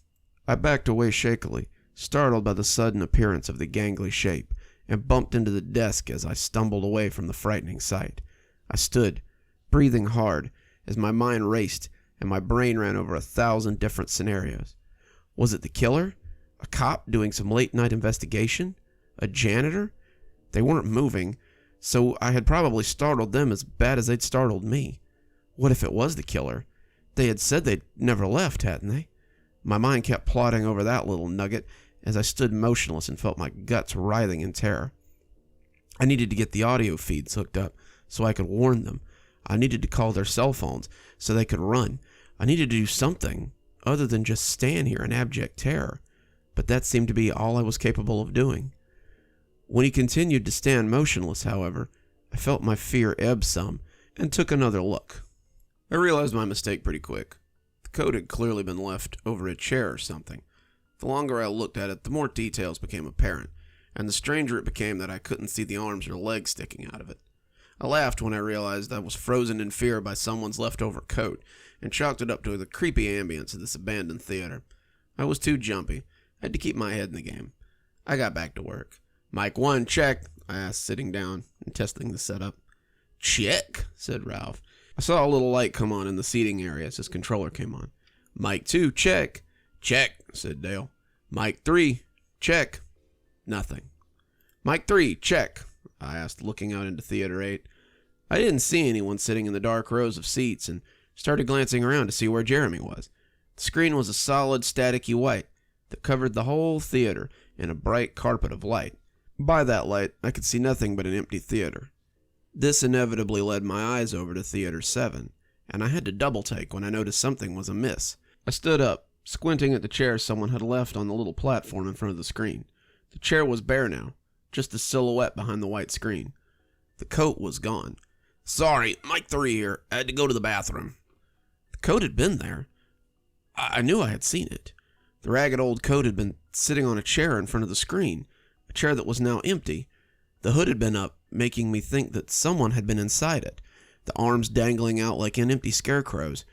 I backed away shakily, startled by the sudden appearance of the gangly shape, and bumped into the desk as I stumbled away from the frightening sight. I stood, breathing hard, as my mind raced and my brain ran over 1,000 different scenarios. Was it the killer? A cop doing some late-night investigation? A janitor? They weren't moving, so I had probably startled them as bad as they'd startled me. What if it was the killer? They had said they'd never left, hadn't they? My mind kept plodding over that little nugget as I stood motionless and felt my guts writhing in terror. I needed to get the audio feeds hooked up so I could warn them. I needed to call their cell phones so they could run. I needed to do something other than just stand here in abject terror, but that seemed to be all I was capable of doing. When he continued to stand motionless, however, I felt my fear ebb some and took another look. I realized my mistake pretty quick. The coat had clearly been left over a chair or something. The longer I looked at it, the more details became apparent, and the stranger it became that I couldn't see the arms or legs sticking out of it. I laughed when I realized I was frozen in fear by someone's leftover coat, and chalked it up to the creepy ambience of this abandoned theater. I was too jumpy. I had to keep my head in the game. I got back to work. "Mic 1, check," I asked, sitting down and testing the setup. "Check," said Ralph. I saw a little light come on in the seating area as his controller came on. "Mic 2, check." "Check," said Dale. "Mic 3, check." Nothing. "Mic 3, check," I asked, looking out into Theater 8. I didn't see anyone sitting in the dark rows of seats and started glancing around to see where Jeremy was. The screen was a solid, staticky white that covered the whole theater in a bright carpet of light. By that light, I could see nothing but an empty theater. This inevitably led my eyes over to Theater 7, and I had to double-take when I noticed something was amiss. I stood up, squinting at the chair someone had left on the little platform in front of the screen. The chair was bare now, just a silhouette behind the white screen. The coat was gone. "Sorry, Mic 3 here. I had to go to the bathroom." The coat had been there. I knew I had seen it. The ragged old coat had been sitting on a chair in front of the screen, a chair that was now empty. The hood had been up, making me think that someone had been inside it, the arms dangling out like empty scarecrows,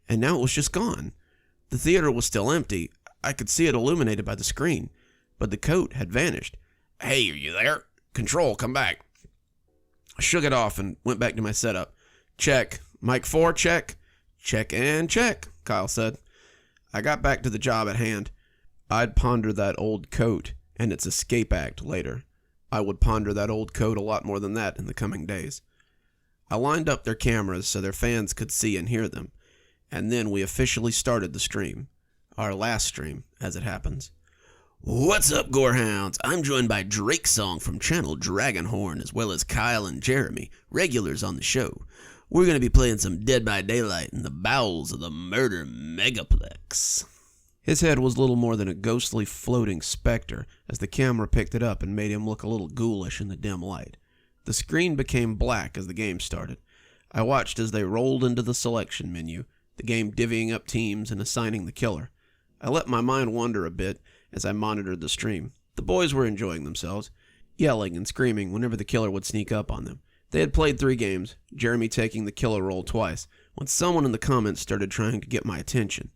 and now it was just gone. The theater was still empty. I could see it illuminated by the screen, but the coat had vanished. "Hey, are you there? Control, come back." I shook it off and went back to my setup. "Check. Mic 4, check." "Check and check," Kyle said. I got back to the job at hand. I'd ponder that old coat and its escape act later. I would ponder that old coat a lot more than that in the coming days. I lined up their cameras so their fans could see and hear them, and then we officially started the stream. Our last stream, as it happens. "What's up, Gorehounds? I'm joined by Drake Song from channel Dragonhorn, as well as Kyle and Jeremy, regulars on the show. We're going to be playing some Dead by Daylight in the bowels of the murder megaplex." His head was little more than a ghostly floating specter as the camera picked it up and made him look a little ghoulish in the dim light. The screen became black as the game started. I watched as they rolled into the selection menu, the game divvying up teams and assigning the killer. I let my mind wander a bit as I monitored the stream. The boys were enjoying themselves, yelling and screaming whenever the killer would sneak up on them. They had played 3 games, Jeremy taking the killer role twice, when someone in the comments started trying to get my attention.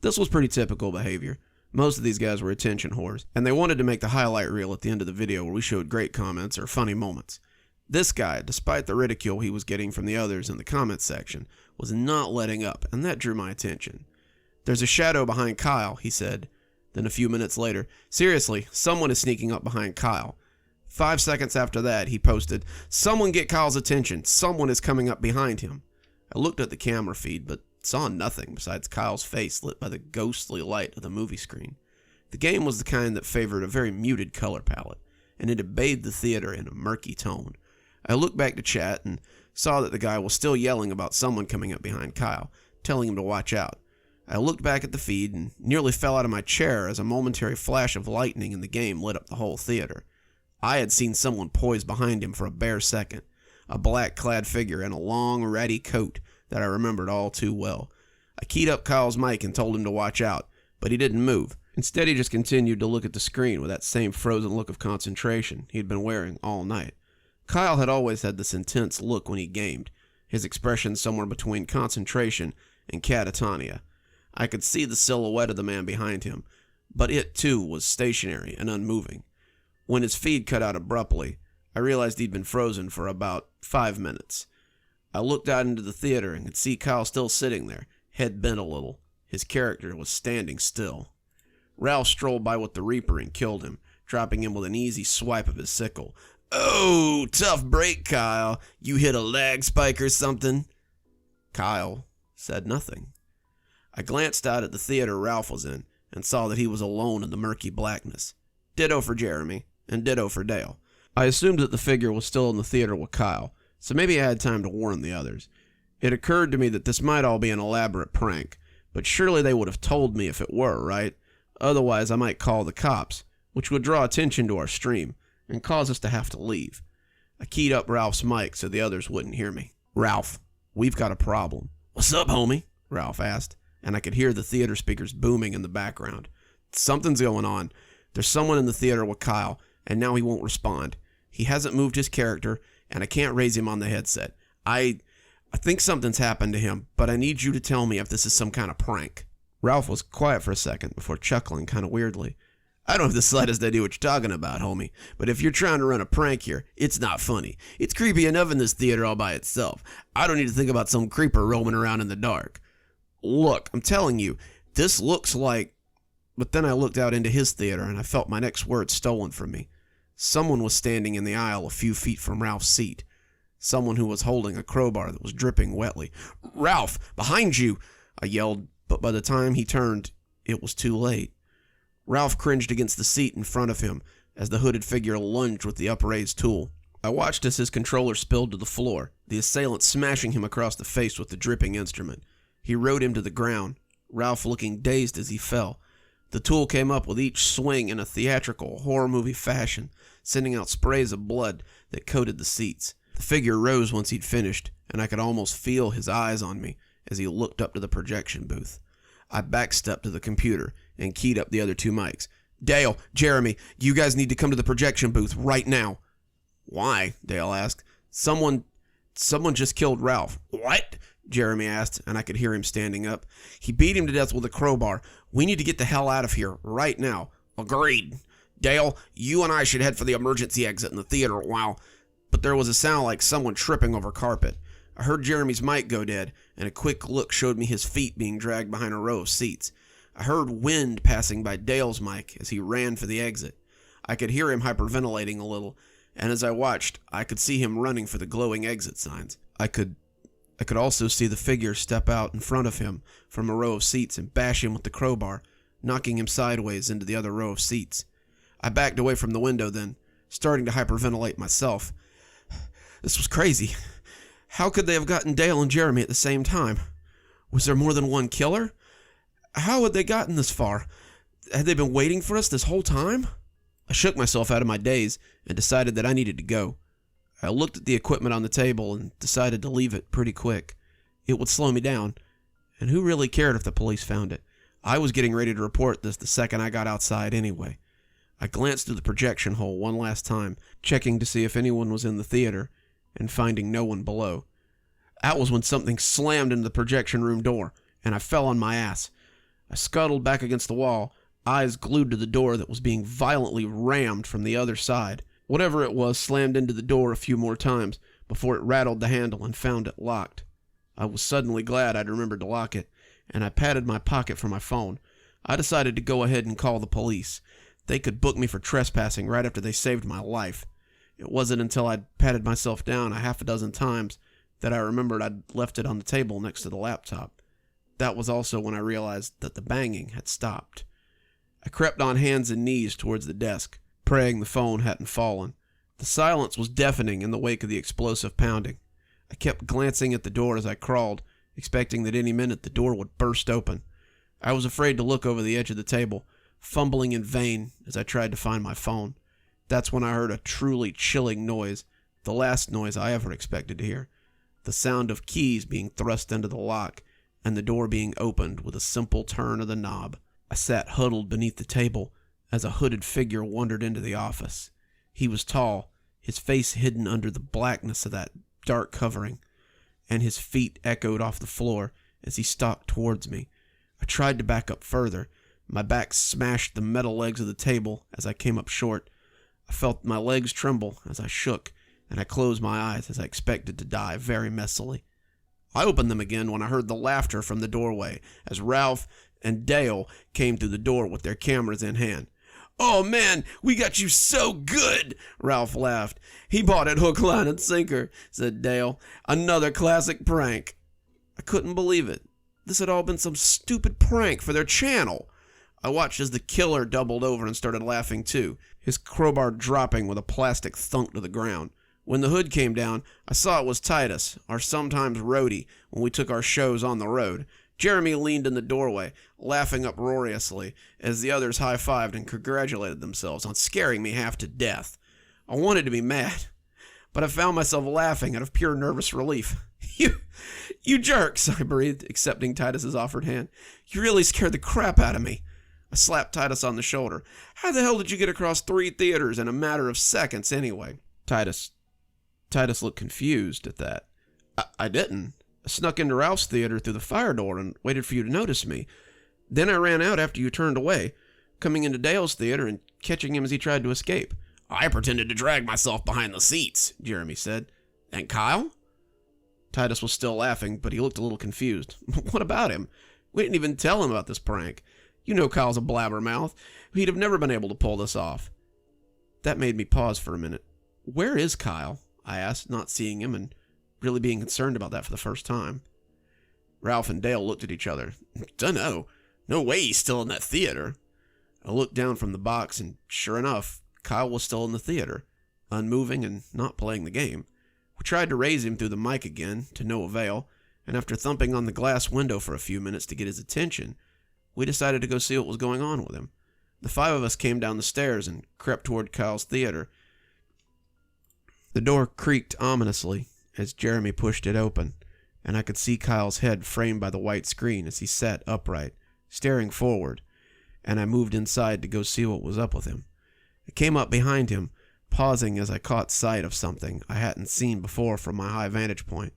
This was pretty typical behavior. Most of these guys were attention whores, and they wanted to make the highlight reel at the end of the video where we showed great comments or funny moments. This guy, despite the ridicule he was getting from the others in the comments section, was not letting up, and that drew my attention. "There's a shadow behind Kyle," he said. Then a few minutes later, "Seriously, someone is sneaking up behind Kyle." 5 seconds after that, he posted, "Someone get Kyle's attention. Someone is coming up behind him." I looked at the camera feed, but saw nothing besides Kyle's face lit by the ghostly light of the movie screen. The game was the kind that favored a very muted color palette, and it had bathed the theater in a murky tone. I looked back to chat and saw that the guy was still yelling about someone coming up behind Kyle, telling him to watch out. I looked back at the feed and nearly fell out of my chair as a momentary flash of lightning in the game lit up the whole theater. I had seen someone poised behind him for a bare second, a black-clad figure in a long, ratty coat that I remembered all too well. I keyed up Kyle's mic and told him to watch out, but he didn't move. Instead, he just continued to look at the screen with that same frozen look of concentration he had been wearing all night. Kyle had always had this intense look when he gamed, his expression somewhere between concentration and catatonia. I could see the silhouette of the man behind him, but it, too, was stationary and unmoving. When his feed cut out abruptly, I realized he'd been frozen for about 5 minutes. I looked out into the theater and could see Kyle still sitting there, head bent a little. His character was standing still. Ralph strolled by with the Reaper and killed him, dropping him with an easy swipe of his sickle. "Oh, tough break, Kyle. You hit a lag spike or something?" Kyle said nothing. I glanced out at the theater Ralph was in and saw that he was alone in the murky blackness. Ditto for Jeremy, and ditto for Dale. I assumed that the figure was still in the theater with Kyle, so maybe I had time to warn the others. It occurred to me that this might all be an elaborate prank, but surely they would have told me if it were, right? Otherwise, I might call the cops, which would draw attention to our stream and cause us to have to leave. I keyed up Ralph's mic so the others wouldn't hear me. "Ralph, we've got a problem." "What's up, homie?" Ralph asked, and I could hear the theater speakers booming in the background. "Something's going on. There's someone in the theater with Kyle, and now he won't respond. He hasn't moved his character, and I can't raise him on the headset. I think something's happened to him, but I need you to tell me if this is some kind of prank." Ralph was quiet for a second before chuckling kind of weirdly. "I don't have the slightest idea what you're talking about, homie, but if you're trying to run a prank here, it's not funny. It's creepy enough in this theater all by itself. I don't need to think about some creeper roaming around in the dark. Look, I'm telling you, this looks like..." But then I looked out into his theater and I felt my next words stolen from me. Someone was standing in the aisle a few feet from Ralph's seat. Someone who was holding a crowbar that was dripping wetly. "Ralph, behind you!" I yelled, but by the time he turned, it was too late. Ralph cringed against the seat in front of him as the hooded figure lunged with the upraised tool. I watched as his controller spilled to the floor, the assailant smashing him across the face with the dripping instrument. He rode him to the ground, Ralph looking dazed as he fell. The tool came up with each swing in a theatrical, horror movie fashion, sending out sprays of blood that coated the seats. The figure rose once he'd finished, and I could almost feel his eyes on me as he looked up to the projection booth. I backstepped to the computer and keyed up the other two mics. "Dale, Jeremy, you guys need to come to the projection booth right now." "Why?" Dale asked. Someone just killed Ralph." "What?" Jeremy asked, and I could hear him standing up. "He beat him to death with a crowbar. We need to get the hell out of here, right now." "Agreed. Dale, you and I should head for the emergency exit in the theater while..." But there was a sound like someone tripping over carpet. I heard Jeremy's mic go dead, and a quick look showed me his feet being dragged behind a row of seats. I heard wind passing by Dale's mic as he ran for the exit. I could hear him hyperventilating a little, and as I watched, I could see him running for the glowing exit signs. I could also see the figure step out in front of him from a row of seats and bash him with the crowbar, knocking him sideways into the other row of seats. I backed away from the window then, starting to hyperventilate myself. This was crazy. How could they have gotten Dale and Jeremy at the same time? Was there more than one killer? How had they gotten this far? Had they been waiting for us this whole time? I shook myself out of my daze and decided that I needed to go. I looked at the equipment on the table and decided to leave it pretty quick. It would slow me down, and who really cared if the police found it? I was getting ready to report this the second I got outside anyway. I glanced through the projection hole one last time, checking to see if anyone was in the theater, and finding no one below. That was when something slammed into the projection room door, and I fell on my ass. I scuttled back against the wall, eyes glued to the door that was being violently rammed from the other side. Whatever it was slammed into the door a few more times before it rattled the handle and found it locked. I was suddenly glad I'd remembered to lock it, and I patted my pocket for my phone. I decided to go ahead and call the police. They could book me for trespassing right after they saved my life. It wasn't until I'd patted myself down a half a dozen times that I remembered I'd left it on the table next to the laptop. That was also when I realized that the banging had stopped. I crept on hands and knees towards the desk, praying the phone hadn't fallen. The silence was deafening in the wake of the explosive pounding. I kept glancing at the door as I crawled, expecting that any minute the door would burst open. I was afraid to look over the edge of the table, fumbling in vain as I tried to find my phone. That's when I heard a truly chilling noise, the last noise I ever expected to hear. The sound of keys being thrust into the lock and the door being opened with a simple turn of the knob. I sat huddled beneath the table as a hooded figure wandered into the office. He was tall, his face hidden under the blackness of that dark covering, and his feet echoed off the floor as he stalked towards me. I tried to back up further. My back smashed the metal legs of the table as I came up short. I felt my legs tremble as I shook, and I closed my eyes as I expected to die very messily. I opened them again when I heard the laughter from the doorway as Ralph and Dale came through the door with their cameras in hand. "Oh man, we got you so good," Ralph laughed. "He bought it hook, line, and sinker," said Dale. "Another classic prank." I couldn't believe it. This had all been some stupid prank for their channel. I watched as the killer doubled over and started laughing too, his crowbar dropping with a plastic thunk to the ground. When the hood came down, I saw it was Titus, our sometimes roadie, when we took our shows on the road. Jeremy leaned in the doorway, laughing uproariously, as the others high-fived and congratulated themselves on scaring me half to death. I wanted to be mad, but I found myself laughing out of pure nervous relief. You jerks," I breathed, accepting Titus's offered hand. "You really scared the crap out of me." I slapped Titus on the shoulder. "How the hell did you get across 3 theaters in a matter of seconds anyway?" Titus looked confused at that. I didn't. I snuck into Ralph's theater through the fire door and waited for you to notice me. Then I ran out after you turned away, coming into Dale's theater and catching him as he tried to escape." "I pretended to drag myself behind the seats," Jeremy said. "And Kyle?" Titus was still laughing, but he looked a little confused. "What about him? We didn't even tell him about this prank. You know Kyle's a blabbermouth. He'd have never been able to pull this off." That made me pause for a minute. "Where is Kyle?" I asked, not seeing him and really being concerned about that for the first time. Ralph and Dale looked at each other. "Dunno. No way he's still in that theater." I looked down from the box, and sure enough, Kyle was still in the theater, unmoving and not playing the game. We tried to raise him through the mic again, to no avail, and after thumping on the glass window for a few minutes to get his attention, we decided to go see what was going on with him. The 5 of us came down the stairs and crept toward Kyle's theater. The door creaked ominously as Jeremy pushed it open, and I could see Kyle's head framed by the white screen as he sat upright, staring forward, and I moved inside to go see what was up with him. I came up behind him, pausing as I caught sight of something I hadn't seen before from my high vantage point.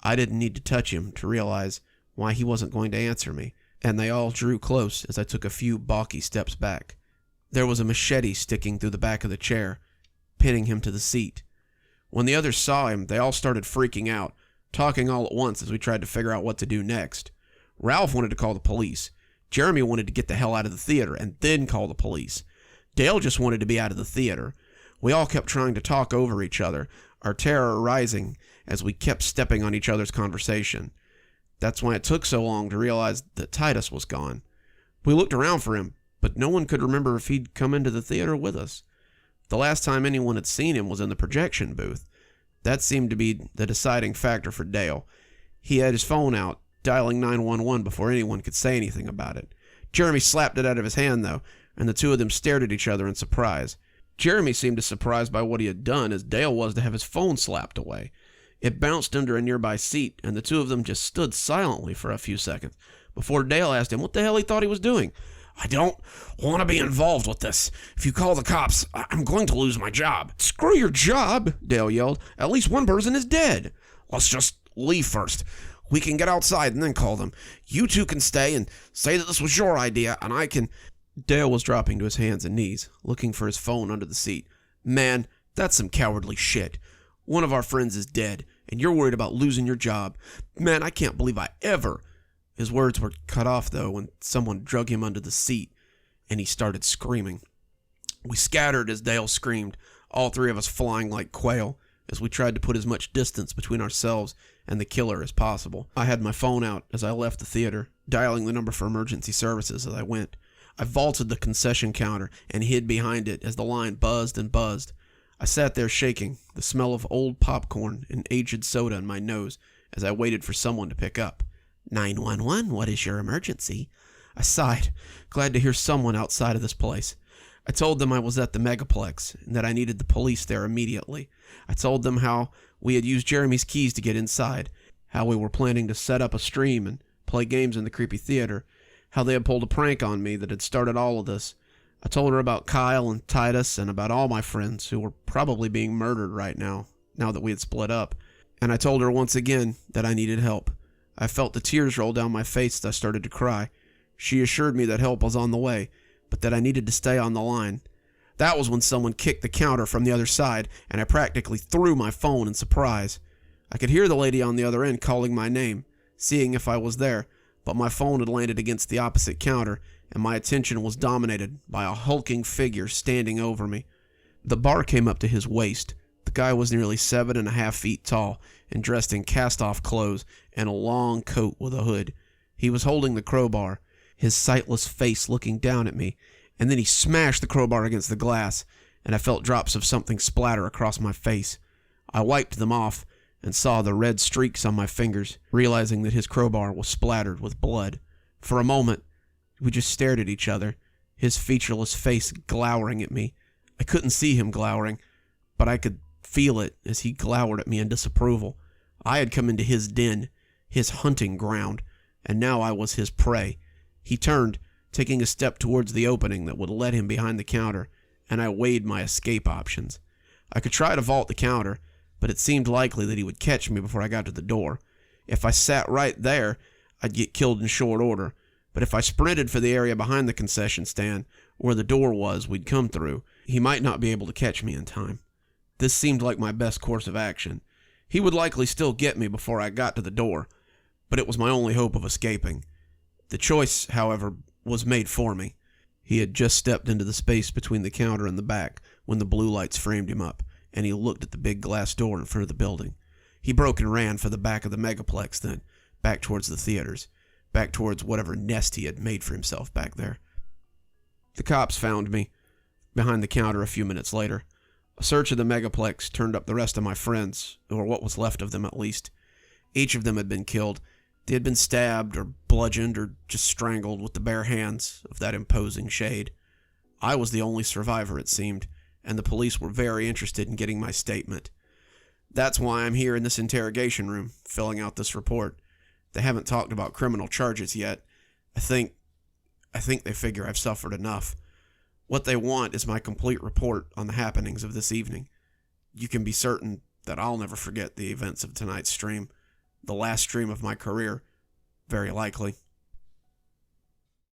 I didn't need to touch him to realize why he wasn't going to answer me, and they all drew close as I took a few balky steps back. There was a machete sticking through the back of the chair, pinning him to the seat. When the others saw him, they all started freaking out, talking all at once as we tried to figure out what to do next. Ralph wanted to call the police. Jeremy wanted to get the hell out of the theater and then call the police. Dale just wanted to be out of the theater. We all kept trying to talk over each other, our terror rising as we kept stepping on each other's conversation. That's why it took so long to realize that Titus was gone. We looked around for him, but no one could remember if he'd come into the theater with us. The last time anyone had seen him was in the projection booth. That seemed to be the deciding factor for Dale. He had his phone out, dialing 911 before anyone could say anything about it. Jeremy slapped it out of his hand, though, and the 2 of them stared at each other in surprise. Jeremy seemed as surprised by what he had done as Dale was to have his phone slapped away. It bounced under a nearby seat, and the 2 of them just stood silently for a few seconds before Dale asked him what the hell he thought he was doing. "I don't want to be involved with this. If you call the cops, I'm going to lose my job." "Screw your job," Dale yelled. "At least one person is dead." "Let's just leave first. We can get outside and then call them. You 2 can stay and say that this was your idea, and I can..." Dale was dropping to his hands and knees, looking for his phone under the seat. Man, that's some cowardly shit. One of our friends is dead, and you're worried about losing your job. Man, I can't believe I ever... His words were cut off, though, when someone drug him under the seat, and he started screaming. We scattered as Dale screamed, all three of us flying like quail, as we tried to put as much distance between ourselves and the killer as possible. I had my phone out as I left the theater, dialing the number for emergency services as I went. I vaulted the concession counter and hid behind it as the line buzzed and buzzed. I sat there shaking, the smell of old popcorn and aged soda in my nose as I waited for someone to pick up. 911, what is your emergency? I sighed, glad to hear someone outside of this place. I told them I was at the Megaplex and that I needed the police there immediately. I told them how we had used Jeremy's keys to get inside, how we were planning to set up a stream and play games in the creepy theater, how they had pulled a prank on me that had started all of this. I told her about Kyle and Titus and about all my friends who were probably being murdered right now that we had split up. And I told her once again that I needed help. I felt the tears roll down my face as I started to cry. She assured me that help was on the way, but that I needed to stay on the line. That was when someone kicked the counter from the other side, and I practically threw my phone in surprise. I could hear the lady on the other end calling my name, seeing if I was there, but my phone had landed against the opposite counter, and my attention was dominated by a hulking figure standing over me. The bar came up to his waist. The guy was nearly 7.5 feet tall, and dressed in cast-off clothes and a long coat with a hood. He was holding the crowbar, his sightless face looking down at me, and then he smashed the crowbar against the glass, and I felt drops of something splatter across my face. I wiped them off and saw the red streaks on my fingers, realizing that his crowbar was splattered with blood. For a moment, we just stared at each other, his featureless face glowering at me. I couldn't see him glowering, but I could feel it as he glowered at me in disapproval. I had come into his den, his hunting ground, and now I was his prey. He turned, taking a step towards the opening that would let him behind the counter, and I weighed my escape options. I could try to vault the counter, but it seemed likely that he would catch me before I got to the door. If I sat right there, I'd get killed in short order, but if I sprinted for the area behind the concession stand, where the door was we'd come through, he might not be able to catch me in time. This seemed like my best course of action. He would likely still get me before I got to the door, but it was my only hope of escaping. The choice, however, was made for me. He had just stepped into the space between the counter and the back when the blue lights framed him up, and he looked at the big glass door in front of the building. He broke and ran for the back of the Megaplex then, back towards the theaters, back towards whatever nest he had made for himself back there. The cops found me behind the counter a few minutes later. A search of the Megaplex turned up the rest of my friends, or what was left of them at least. Each of them had been killed. They had been stabbed or bludgeoned or just strangled with the bare hands of that imposing shade. I was the only survivor, it seemed, and the police were very interested in getting my statement. That's why I'm here in this interrogation room, filling out this report. They haven't talked about criminal charges yet. I think they figure I've suffered enough. What they want is my complete report on the happenings of this evening. You can be certain that I'll never forget the events of tonight's stream. The last stream of my career, very likely.